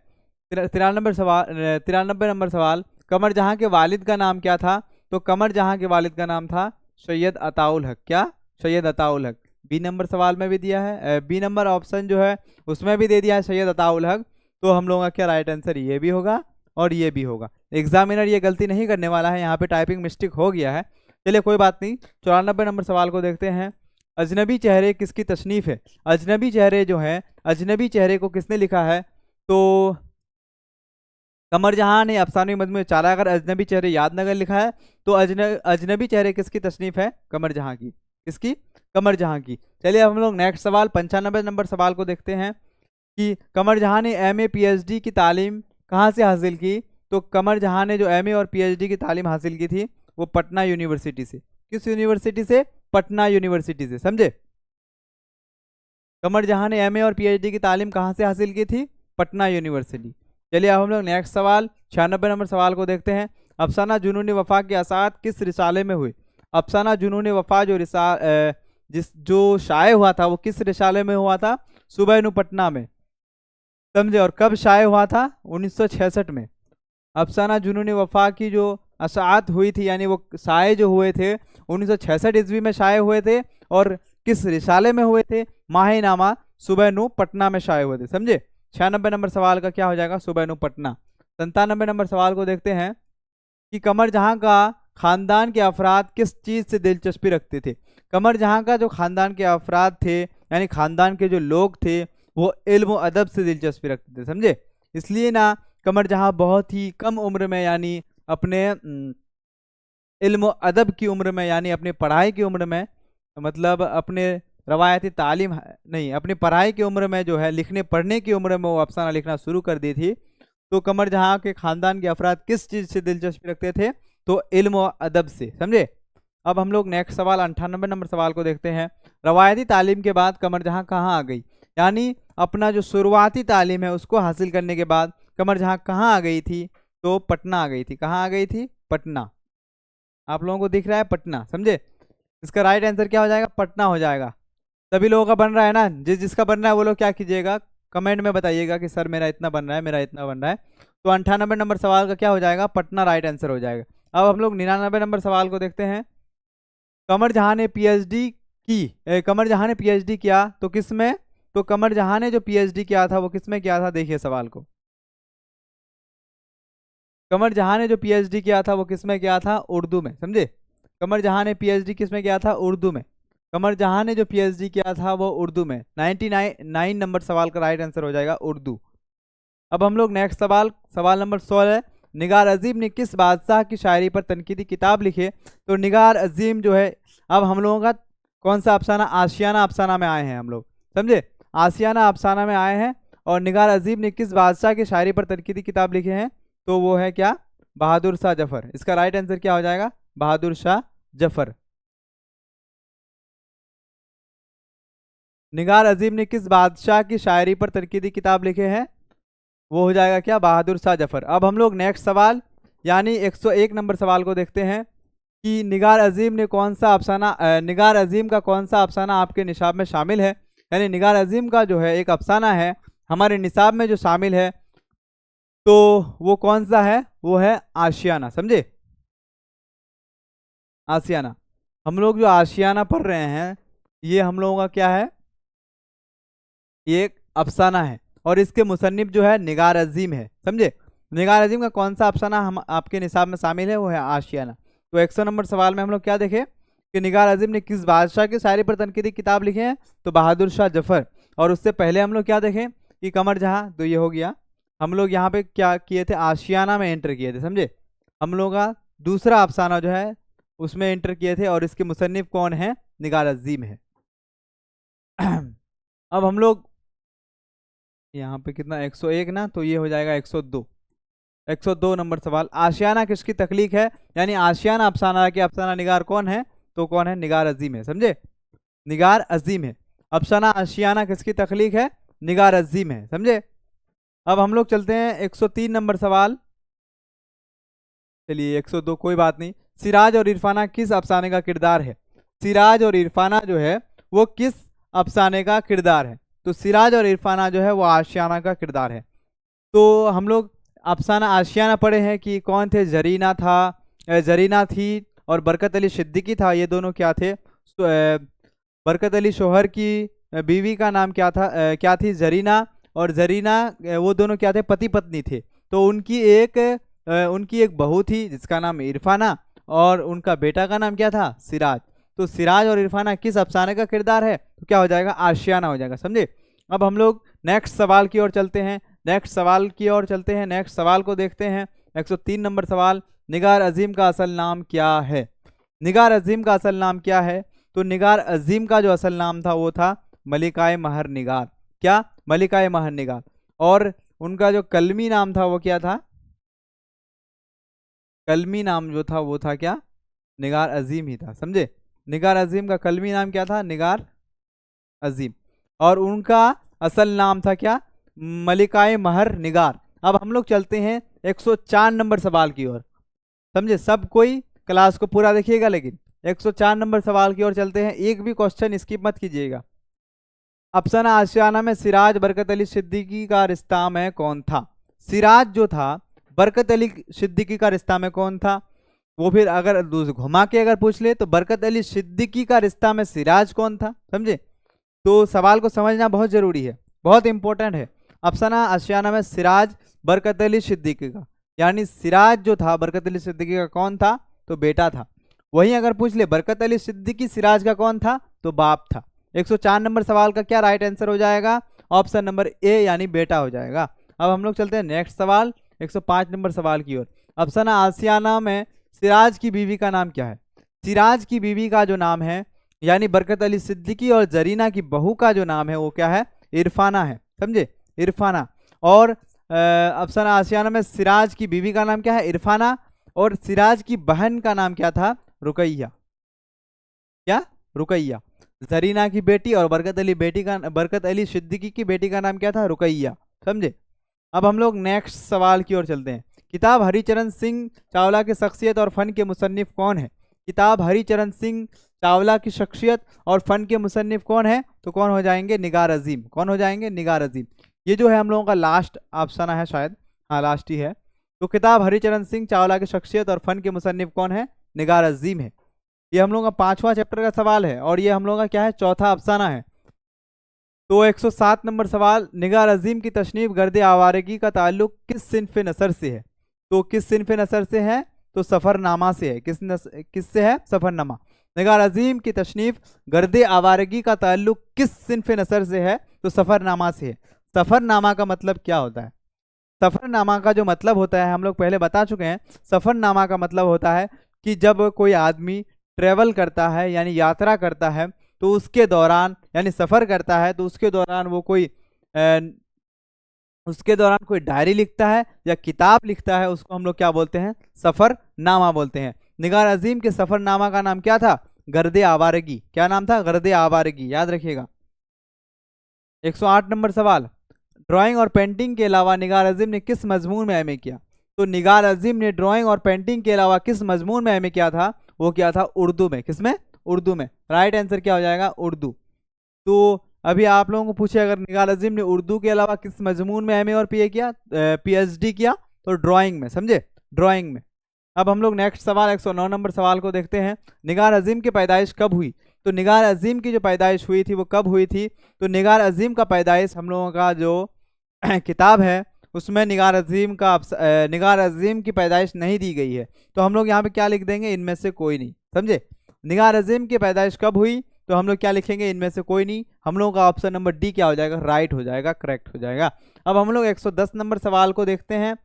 93 नंबर सवाल। कमर जहां के वालिद का नाम क्या था? तो कमर जहां के वालिद का नाम था सैयद अताउल हक। क्या? सैयद अताउल हक। बी नंबर सवाल में भी दिया है, बी नंबर ऑप्शन जो है उसमें भी दे दिया है सैयद अताउल हक। तो हम लोगों का क्या राइट आंसर? ये भी होगा और ये भी होगा। एग्जामिनर ये गलती नहीं करने वाला है, यहाँ पे टाइपिंग मिस्टेक हो गया है। चलिए कोई बात नहीं। 94 नंबर सवाल को देखते हैं। अजनबी चेहरे किसकी तसनीफ है? अजनबी चेहरे जो है, अजनबी चेहरे को किसने लिखा है? तो कमर जहां ने अफसानवी मजमू चारागर अजनबी चेहरे यादनगर लिखा है। तो अजनबी चेहरे किसकी तसनीफ है? कमर जहां की। किसकी? कमर जहां की। चलिए अब हम लोग नेक्स्ट सवाल 95 नंबर सवाल को देखते हैं कि कमर जहां ने एमए पीएचडी की तालीम कहाँ से हासिल की? तो कमर जहां ने जो एमए और पीएचडी की तालीम हासिल की थी वो पटना यूनिवर्सिटी से। किस यूनिवर्सिटी से? पटना यूनिवर्सिटी से। समझे। कमर जहां ने एमए और पीएचडी की तालीम कहाँ से हासिल की थी? पटना यूनिवर्सिटी। चलिए अब हम लोग नेक्स्ट सवाल 96 नंबर सवाल को देखते हैं। अफसाना जुनून वफा के असात किस रिसाले में हुए? अफसाना जुनून वफा जो शाये हुआ था वो किस रिसाले में हुआ था? सुबह नु पटना में। समझे। और कब शाये हुआ था? 1966 में। अफसाना जुनून वफा की जो अशात हुई थी यानी वो शाये जो हुए थे 1966 ईस्वी में शाये हुए थे। और किस रिसाले में हुए थे? माहिनामा सुबह नु पटना में शाये हुए थे। समझे। 96 नंबर सवाल का क्या हो जाएगा? सुबह नु पटना। 97 नंबर सवाल को देखते हैं। कि कमर जहां का खानदान के अफराद किस चीज़ से दिलचस्पी रखते थे। कमर जहां का जो खानदान के अफराद थे, यानी खानदान के जो लोग थे, वो इल्म व अदब से दिलचस्पी रखते थे, समझे। इसलिए ना कमर जहां बहुत ही कम उम्र में, यानी अपने इल्म व अदब की उम्र में, यानी अपनी पढ़ाई की उम्र में, मतलब अपने रवायती तालीम नहीं, अपनी पढ़ाई की उम्र में जो है लिखने पढ़ने की उम्र में वो अफसाना लिखना शुरू कर दी थी। तो कमर जहां के खानदान के अफराद किस चीज़ से दिलचस्पी रखते थे, तो इल्म व अदब से, समझे। अब हम लोग नेक्स्ट सवाल 98 नंबर सवाल को देखते हैं। रवायती तालीम के बाद कमर जहां कहाँ आ गई, यानी अपना जो शुरुआती तालीम है उसको हासिल करने के बाद कमर जहां कहाँ आ गई थी, तो पटना आ गई थी। कहाँ आ गई थी? पटना। आप लोगों को दिख रहा है पटना, समझे। इसका राइट आंसर क्या हो जाएगा? पटना हो जाएगा। सभी लोगों का बन रहा है ना? जिसका बन रहा है वो लोग क्या कीजिएगा, कमेंट में बताइएगा कि सर मेरा इतना बन रहा है, मेरा इतना बन रहा है। तो 98 नंबर सवाल का क्या हो जाएगा? पटना राइट आंसर हो जाएगा। अब हम लोग 99 नंबर सवाल को देखते हैं। कमर जहां ने पीएचडी की, कमर जहां ने पीएचडी किया तो किस में? तो कमर जहां ने जो पीएचडी किया था वो किस में किया था? देखिए सवाल को। कमर जहां ने जो पीएचडी किया था वो किस में किया था? उर्दू में, समझे। कमर जहां ने पीएचडी किस में किया था? उर्दू में। कमर जहां ने जो पीएचडी किया था वो उर्दू में। 99 नंबर सवाल का राइट आंसर हो जाएगा उर्दू। अब हम लोग नेक्स्ट सवाल, सवाल नंबर 16 है। निगार अजीम ने किस बादशाह की शायरी पर तनकीदी किताब लिखी? तो निगार अजीम जो है, अब हम लोगों का कौन सा अफसाना? आशियाना अफसाना में आए हैं हम लोग, समझे। आशियाना अफसाना में आए हैं। और निगार अजीम ने किस बादशाह की शायरी पर तनकीदी किताब लिखे हैं? तो वो है क्या? बहादुर शाह जफर। इसका राइट आंसर क्या हो जाएगा? बहादुर शाह जफर। निगार अजीम ने किस बादशाह की शायरी पर तनकीदी किताब लिखे हैं? वो हो जाएगा क्या? बहादुर शाह जफर। अब हम लोग नेक्स्ट सवाल यानी 101 नंबर सवाल को देखते हैं कि निगार अजीम ने कौन सा अफसाना, निगार अजीम का कौन सा अफसाना आपके निशाब में शामिल है। यानी निगार अजीम का जो है एक अफसाना है हमारे निसाब में जो शामिल है, तो वो कौन सा है? वो है आशियाना, समझे। आशियाना। हम लोग जो आशियाना पढ़ रहे हैं ये हम लोगों का क्या है? ये एक अफसाना है और इसके मुसन्निफ जो है निगार अजीम है, समझे। निगार अजीम का कौन सा अफसाना हम आपके निसाब में शामिल है? वो है आशियाना। तो 100 नंबर सवाल में हम लोग क्या देखें कि निगार अजीम ने किस बादशाह की शायरी पर तनकीदी किताब लिखे हैं? तो बहादुर शाह जफर। और उससे पहले हम लोग क्या देखें कि कमर जहां, तो ये हो गया। हम लोग यहाँ पे क्या किए थे? आशियाना में एंटर किए थे, समझे। हम लोग का दूसरा अफसाना जो है उसमें एंटर किए थे और इसके मुसन्निफ कौन है? निगार अजीम है। अब हम लोग यहाँ पे कितना, 101 ना, तो ये हो जाएगा 102। 102 नंबर सवाल, आशियाना किसकी तख्लीक है? यानी आशियाना अफसाना के अफसाना निगार कौन है? तो कौन है? निगार अजीम है, समझे। निगार अजीम है। अफसाना आशियाना किसकी तख्लीक है? निगार अजीम है, समझे। अब हम लोग चलते हैं 103 नंबर सवाल। चलिए 102 कोई बात नहीं। सिराज और इरफाना किस अफसाने का किरदार है? सिराज और इरफाना जो है वो किस अफसाने का किरदार है? तो सिराज और इरफाना जो है वो आशियाना का किरदार है। तो हम लोग अफसाना आशियाना पढ़े हैं कि कौन थे? जरीना था, जरीना थी और बरकत अली सिद्दीकी था। ये दोनों क्या थे? बरकत अली शोहर की बीवी का नाम क्या था? क्या थी? जरीना। और जरीना वो दोनों क्या थे? पति पत्नी थे। तो उनकी एक बहू थी जिसका नाम इरफाना और उनका बेटा का नाम क्या था? सिराज। तो सिराज और इरफाना किस अफसाने का किरदार है? तो क्या हो जाएगा? आशियाना हो जाएगा, समझे। अब हम लोग नेक्स्ट सवाल की ओर चलते हैं। नेक्स्ट सवाल को देखते हैं। 103 नंबर सवाल, निगार अजीम का असल नाम क्या है? निगार अजीम का असल नाम क्या है? तो निगार अजीम का जो असल नाम था वो था मलिकाए महर निगार। क्या? मलिकाए महर निगार। और उनका जो कलमी नाम था वो क्या था? कलमी नाम जो था वो था क्या? निगार अजीम ही था, समझे। निगार अजीम का कलमी नाम क्या था? निगार अजीम। और उनका असल नाम था क्या? मलिकाए महर निगार। अब हम लोग चलते हैं 104 नंबर सवाल की ओर, समझे। सब कोई क्लास को पूरा देखिएगा, लेकिन 104 नंबर सवाल की ओर चलते हैं। एक भी क्वेश्चन स्किप मत कीजिएगा। अफसाना आशियाना में सिराज बरकत अली सिद्दीकी का रिश्ता में कौन था? सिराज जो था बरकत अली सिद्दीकी का रिश्ता में कौन था? वो फिर अगर घुमा के अगर पूछ ले तो बरकत अली सिद्दीकी का रिश्ता में सिराज कौन था, समझे। तो सवाल को समझना बहुत जरूरी है, बहुत इंपॉर्टेंट है। अफसाना आशियाना में सिराज बरकत अली सिद्दीकी का, यानी सिराज जो था बरकत अली सिद्दीकी का कौन था, तो बेटा था। वहीं अगर पूछ ले बरकत अली सिद्दीकी सिराज का कौन था, तो बाप था। 104 नंबर सवाल का क्या राइट आंसर हो जाएगा, ऑप्शन नंबर ए यानी बेटा हो जाएगा। अब हम लोग चलते हैं नेक्स्ट सवाल 105 नंबर सवाल की ओर। अफसाना आसियाना में सिराज की बीवी का नाम क्या है। सिराज की बीवी का जो नाम है यानी बरकत अली सिद्दीकी और जरीना की बहू का जो नाम है वो क्या है, इरफाना है, समझे, इरफाना। और अफसाना आसियाना में सिराज की बीवी का नाम क्या है, इरफाना, और सिराज की बहन का नाम क्या था, रुकैया। क्या, रुकैया। जरीना की बेटी और बरकत अली सिद्दीकी की बेटी का नाम क्या था, रुकैया, समझे। अब हम लोग नेक्स्ट सवाल की ओर चलते हैं। किताब हरिचरण सिंह चावला की शख्सियत और फन के मुसन्निफ कौन है। किताब हरिचरण सिंह चावला की शख्सियत और फन के मुसन्निफ कौन है, तो कौन हो जाएंगे, निगार अजीम। कौन हो जाएंगे, निगार अजीम। ये जो है हम लोगों का लास्ट अफसाना है शायद, हाँ लास्ट ही है। तो किताब हरिचरण सिंह चावला की शख्सियत और फन के मुसन्निफ कौन है, निगार अजीम है। ये हम लोगों का 5वां चैप्टर का सवाल है और ये हम लोगों का क्या है, चौथा अफसाना है। तो 107 नंबर सवाल, निगार अजीम की तशनीफ गर्द आवारगी का ताल्लुक किस सिन्फ नसर से है। तो किस सिन्फ नसर से है, तो सफ़रनामा से है। किससे है, सफ़रनामा। निगार अजीम की तशनीफ गर्द आवारगी का ताल्लुक किस सिन्फ नसर से है, तो सफ़रनामा से है। सफ़रनामा का मतलब क्या होता है, सफ़रनामा का जो मतलब होता है हम लोग पहले बता चुके हैं। सफ़रनामा का मतलब होता है कि जब कोई आदमी ट्रेवल करता है यानी यात्रा करता है, तो उसके दौरान यानी सफ़र करता है तो उसके दौरान वो उसके दौरान कोई डायरी लिखता है या किताब लिखता है, उसको हम लोग क्या बोलते हैं, सफ़रनामा बोलते हैं। निगार अजीम के सफ़रनामा का नाम क्या था, गर्दे आवारगी। क्या नाम था, गर्दे आवारगी, याद रखिएगा। 108 नंबर सवाल, ड्राइंग और पेंटिंग के अलावा निगार अजीम ने किस मजमून में एमए किया। तो निगार अजीम ने ड्राइंग और पेंटिंग के अलावा किस मजमून में एमए किया था, वो क्या था, उर्दू में। किसमें, उर्दू में। राइट आंसर क्या हो जाएगा, उर्दू। तो अभी आप लोगों को पूछे अगर निगार अजीम ने उर्दू के अलावा किस मजमून में एमए और पीएचडी किया, तो ड्राइंग में, समझे, ड्राइंग में। अब हम लोग नेक्स्ट सवाल 109 नंबर सवाल को देखते हैं। निगार अजीम की पैदाइश कब हुई। तो निगार अजीम की जो पैदाइश हुई थी वो कब हुई थी, तो निगार अजीम का पैदाइश हम लोगों का जो किताब है उसमें निगार अजीम की पैदाइश नहीं दी गई है। तो हम लोग यहाँ पे क्या लिख देंगे, इनमें से कोई नहीं, समझे। निगार अजीम की पैदाइश कब हुई, तो हम लोग क्या लिखेंगे, इनमें से कोई नहीं। हम लोगों का ऑप्शन नंबर डी क्या हो जाएगा, राइट हो जाएगा, करेक्ट हो जाएगा। अब हम लोग 110 नंबर सवाल को देखते हैं।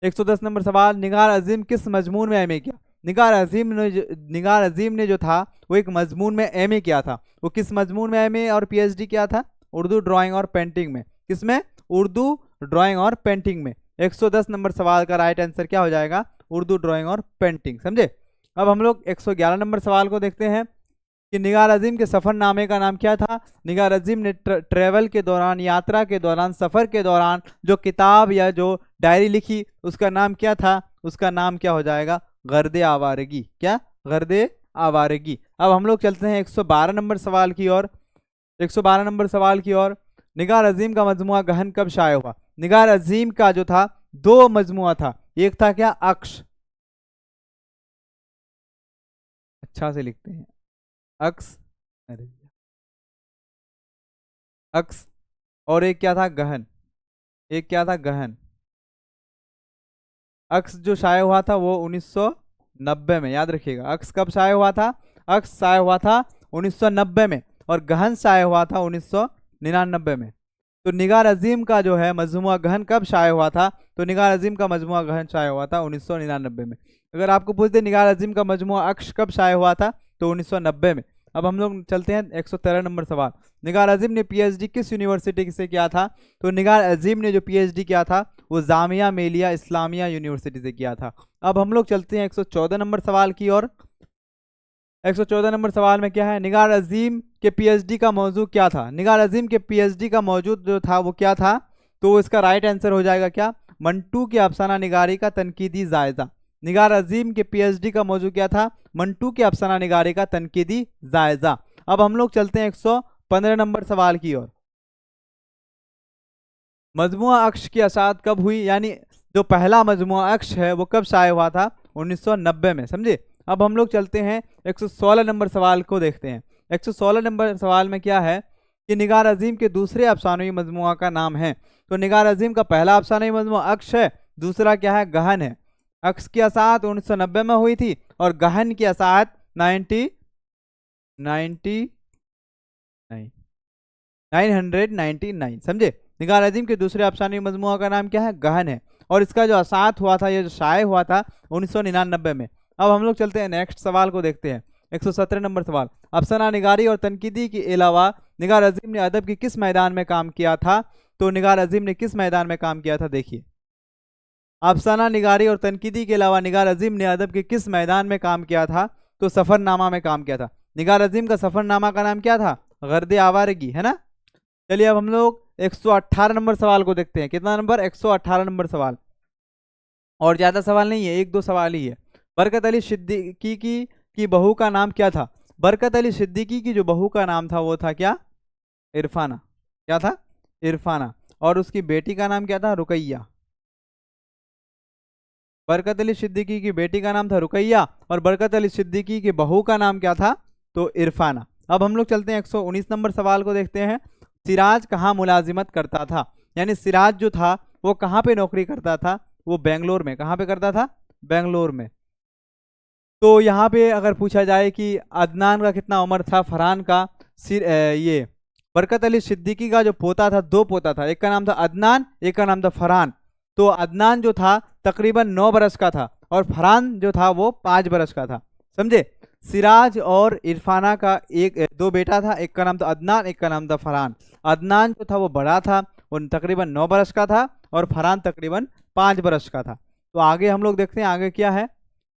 110 नंबर सवाल, निगार अजीम किस मजमून में एमए किया। निगार अजीम ने जो था वो एक मजमून में एमए किया था। वो किस मजमून में एमए और पीएचडी किया था, उर्दू ड्राइंग और पेंटिंग में। किसमें, उर्दू ड्राइंग और पेंटिंग में। 110 नंबर सवाल का राइट आंसर क्या हो जाएगा, उर्दू ड्राइंग और पेंटिंग, समझे। अब हम लोग 111 नंबर सवाल को देखते हैं कि निगार अजीम के सफ़रनामे का नाम क्या था। निगार अजीम ने ट्रेवल के दौरान, यात्रा के दौरान, सफ़र के दौरान जो किताब या जो डायरी लिखी उसका नाम क्या था, उसका नाम क्या हो जाएगा, गर्दे आवारगी। क्या, गर्दे आवारगी। अब हम लोग चलते हैं 112 नंबर सवाल की ओर। 112 नंबर सवाल की ओर, निगार अजीम का मजमुआ गहन कब शाये हुआ। निगार अजीम का जो था 2 मजमुआ था, एक था क्या, अक्ष, अच्छा से लिखते हैं, अक्स, अरे अक्स, और एक क्या था, गहन। एक क्या था, गहन। अक्स जो शाये हुआ था वो 1990 में, याद रखिएगा। अक्स कब शाये हुआ था, अक्स शाये हुआ था 1990 में, और गहन शाये हुआ था 1999 में। तो निगार अजीम का जो है मजमुआ गहन कब शाये हुआ था, तो निगार अजीम का मजमुआ गहन शाये हुआ था 1999 में। अगर आपको पूछ दे निगार अजीम का मजमुआ अक्स कब शाये हुआ था, तो 1990 में। अब हम लोग चलते हैं 113 नंबर सवाल, निगार अजीम ने पीएचडी किस यूनिवर्सिटी से किया था। तो निगार अजीम ने जो पीएचडी किया था वो जामिया मिलिया इस्लामिया यूनिवर्सिटी से किया था। अब हम लोग चलते हैं 114 नंबर सवाल की ओर। 114 नंबर सवाल में क्या है, निगार अजीम के पीएचडी का मौजू क्या था। निगार अजीम के पीएचडी का मौजू जो था वो क्या था, तो इसका राइट आंसर हो जाएगा क्या, मंटू की अफसाना निगारी का तनकीदी जायजा। निगार अजीम के पीएचडी का मौजू क्या था, मंटू की अफसाना निगारी का तनकीदी जायजा। अब हम लोग चलते हैं 115 नंबर सवाल की ओर। मजमुआ अक्ष की अशात कब हुई, यानी जो पहला मजमुआ अक्ष है वो कब शाये हुआ था, 1990 में, समझे। अब हम लोग चलते हैं 116 नंबर सवाल को देखते हैं। 116 नंबर सवाल में क्या है कि निगार अजीम के दूसरे अफसानवी मजमुआ का नाम है। तो निगार अजीम का पहला अफसानवी मजमुआ अक्ष है, दूसरा क्या है, गहन है। अक्ष की अशात 1990 में हुई थी और गहन की अशात 999 समझे। निगार अजीम के दूसरे अफसाने मजमुआ का नाम क्या है, गहन है। और इसका जो अशात हुआ था, ये जो शाये हुआ था 1999 में। अब हम लोग चलते हैं नेक्स्ट सवाल को देखते हैं। 117 नंबर सवाल, अफसाना निगारी और तनकीदी के अलावा निगार अजीम ने अदब के किस मैदान में काम किया था? तो निगार अजीम ने किस मैदान में काम किया था, देखिए। अफसाना निगारी और तनकीदी के अलावा निगार अजीम ने अदब के किस मैदान में काम किया था? तो सफरनामा में काम किया था। निगार अजीम का सफरनामा का नाम क्या था, गर्दे आवारगी, है ना। चलिए अब हम लोग 118 नंबर सवाल को देखते हैं। कितना नंबर, 118 नंबर सवाल। और ज्यादा सवाल नहीं है, एक दो सवाल ही है। बरकत अली सिद्दीकी की बहू का नाम क्या था? बरकत अली सिद्दीकी की जो बहू का नाम था वो था क्या, इरफाना। क्या था, इरफाना। और उसकी बेटी का नाम क्या था, रुकैया। बरकत अली सिद्दीकी की बेटी का नाम था रुकैया और बरकत अली सिद्दीकी की बहू का नाम क्या था, तो इरफाना। अब हम लोग चलते हैं 119 नंबर सवाल को देखते हैं। सिराज कहाँ मुलाजिमत करता था? यानी सिराज जो था वो कहाँ पे नौकरी करता था? वो बेंगलोर में। कहाँ पे करता था, बेंगलोर में। तो यहाँ पे अगर पूछा जाए कि अदनान का कितना उम्र था, फरहान का, ये बरकत अली सिद्दीकी का जो पोता था, दो पोता था, एक का नाम था अदनान, एक का नाम था फरहान। तो अदनान जो था तकरीबन 9 बरस का था और फरहान जो था वो 5 बरस का था, समझे। सिराज और इरफाना का दो बेटा था, एक का नाम था अदनान, एक का नाम था फरहान। अदनान जो था वो बड़ा था, वो तकरीबन 9 बरस का था और फरहान तकरीबन 5 बरस का था। तो आगे हम लोग देखते हैं आगे क्या है।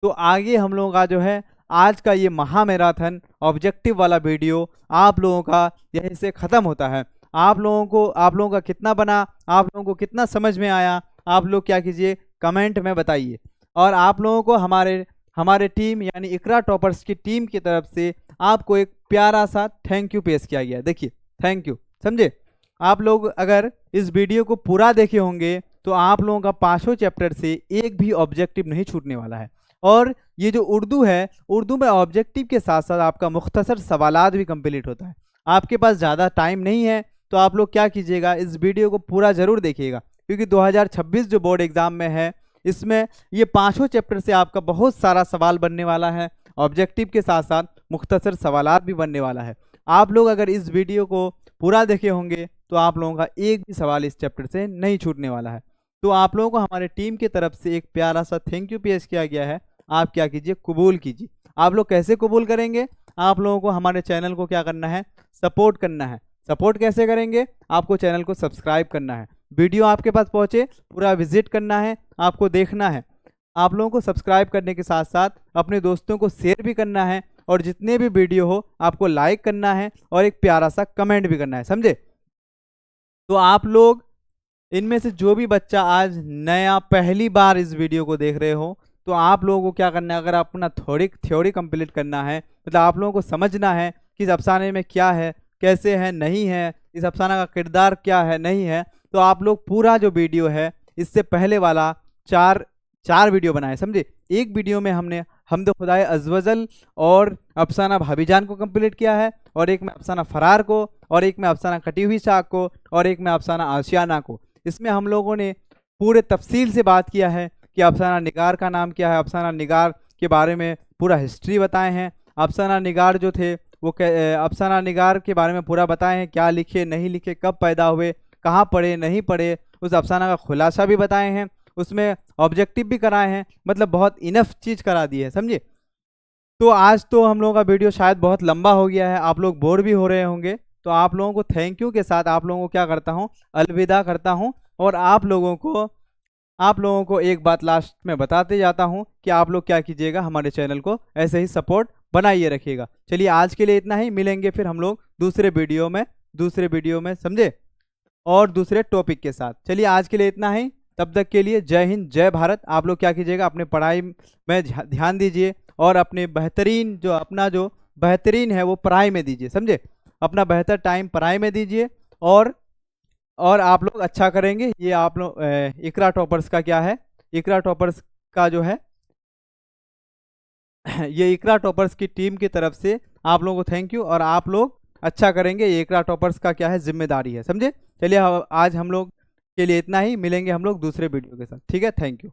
तो आगे हम लोगों का जो है आज का ये महा मैराथन ऑब्जेक्टिव वाला वीडियो आप लोगों का यहीं से ख़त्म होता है। आप लोगों का कितना बना, आप लोगों को कितना समझ में आया, आप लोग क्या कीजिए, कमेंट में बताइए। और आप लोगों को हमारे टीम यानी इकरा टॉपर्स की टीम की तरफ से आपको एक प्यारा सा थैंक यू पेश किया गया। देखिए, थैंक यू, समझे। आप लोग अगर इस वीडियो को पूरा देखे होंगे तो आप लोगों का 5 चैप्टर से एक भी ऑब्जेक्टिव नहीं छूटने वाला है। और ये जो उर्दू है, उर्दू में ऑब्जेक्टिव के साथ साथ आपका मुख्तसर सवालात भी कंप्लीट होता है। आपके पास ज़्यादा टाइम नहीं है तो आप लोग क्या कीजिएगा, इस वीडियो को पूरा ज़रूर देखिएगा, क्योंकि 2026 जो बोर्ड एग्ज़ाम में है इसमें ये 5 चैप्टर से आपका बहुत सारा सवाल बनने वाला है। ऑब्जेक्टिव के साथ साथ मुख्तसर सवालात भी बनने वाला है। आप लोग अगर इस वीडियो को पूरा देखे होंगे तो आप लोगों का एक भी सवाल इस चैप्टर से नहीं छूटने वाला है। तो आप लोगों को हमारे टीम की तरफ से एक प्यारा सा थैंक यू पेश किया गया है। आप क्या कीजिए, कबूल कीजिए। आप लोग कैसे कबूल करेंगे, आप लोगों को हमारे चैनल को क्या करना है, सपोर्ट करना है। सपोर्ट कैसे करेंगे, आपको चैनल को सब्सक्राइब करना है, वीडियो आपके पास पहुंचे पूरा विजिट करना है, आपको देखना है। आप लोगों को सब्सक्राइब करने के साथ साथ अपने दोस्तों को शेयर भी करना है और जितने भी वीडियो हो आपको लाइक करना है और एक प्यारा सा कमेंट भी करना है, समझे। तो आप लोग इनमें से जो भी बच्चा आज नया पहली बार इस वीडियो को देख रहे हो तो आप लोगों को क्या करना है, अगर अपना थ्योरी कंप्लीट करना है, मतलब आप लोगों को समझना है कि इस अफसाने में क्या है, कैसे है, नहीं है, इस अफसाना का किरदार क्या है, नहीं है, तो आप लोग पूरा जो वीडियो है इससे पहले वाला चार वीडियो बनाए, समझे। एक वीडियो में हमने हमद खुदाए अज़वजल और अफसाना भाभीजान को कंप्लीट किया है, और एक में अफसाना फरार को, और एक में अफसाना कटी हुई शाख को, और एक में अफसाना आशियाना को। इसमें हम लोगों ने पूरे तफसील से बात किया है कि अफसाना निगार का नाम क्या है, अफसाना निगार के बारे में पूरा हिस्ट्री बताए हैं। अफसाना निगार जो थे वो अफसाना निगार के बारे में पूरा बताए हैं, क्या लिखे, नहीं लिखे, कब पैदा हुए, कहाँ पढ़े, नहीं पढ़े, उस अफसाना का खुलासा भी बताए हैं, उसमें ऑब्जेक्टिव भी कराए हैं, मतलब बहुत इनफ चीज़ करा दी है, समझे। तो आज तो हम लोगों का वीडियो शायद बहुत लंबा हो गया है, आप लोग बोर भी हो रहे होंगे, तो आप लोगों को थैंक यू के साथ आप लोगों को क्या करता हूँ, अलविदा करता हूँ। और आप लोगों को एक बात लास्ट में बताते जाता हूँ कि आप लोग क्या कीजिएगा, हमारे चैनल को ऐसे ही सपोर्ट बनाइए रखिएगा। चलिए आज के लिए इतना ही, मिलेंगे फिर हम लोग दूसरे वीडियो में समझे, और दूसरे टॉपिक के साथ। चलिए आज के लिए इतना ही, तब तक के लिए जय हिंद, जय भारत। आप लोग क्या कीजिएगा, अपने पढ़ाई में ध्यान दीजिए और अपने अपना जो बेहतरीन है वो पढ़ाई में दीजिए, समझे। अपना बेहतर टाइम पढ़ाई में दीजिए और आप लोग अच्छा करेंगे। ये आप लोग इकरा टॉपर्स का क्या है, इकरा टॉपर्स का जो है ये इकरा टॉपर्स की टीम की तरफ से आप लोगों को थैंक यू, और आप लोग अच्छा करेंगे, ये इकरा टॉपर्स का क्या है, जिम्मेदारी है, समझे। चलिए आज हम लोग के लिए इतना ही, मिलेंगे हम लोग दूसरे वीडियो के साथ। ठीक है, थैंक यू।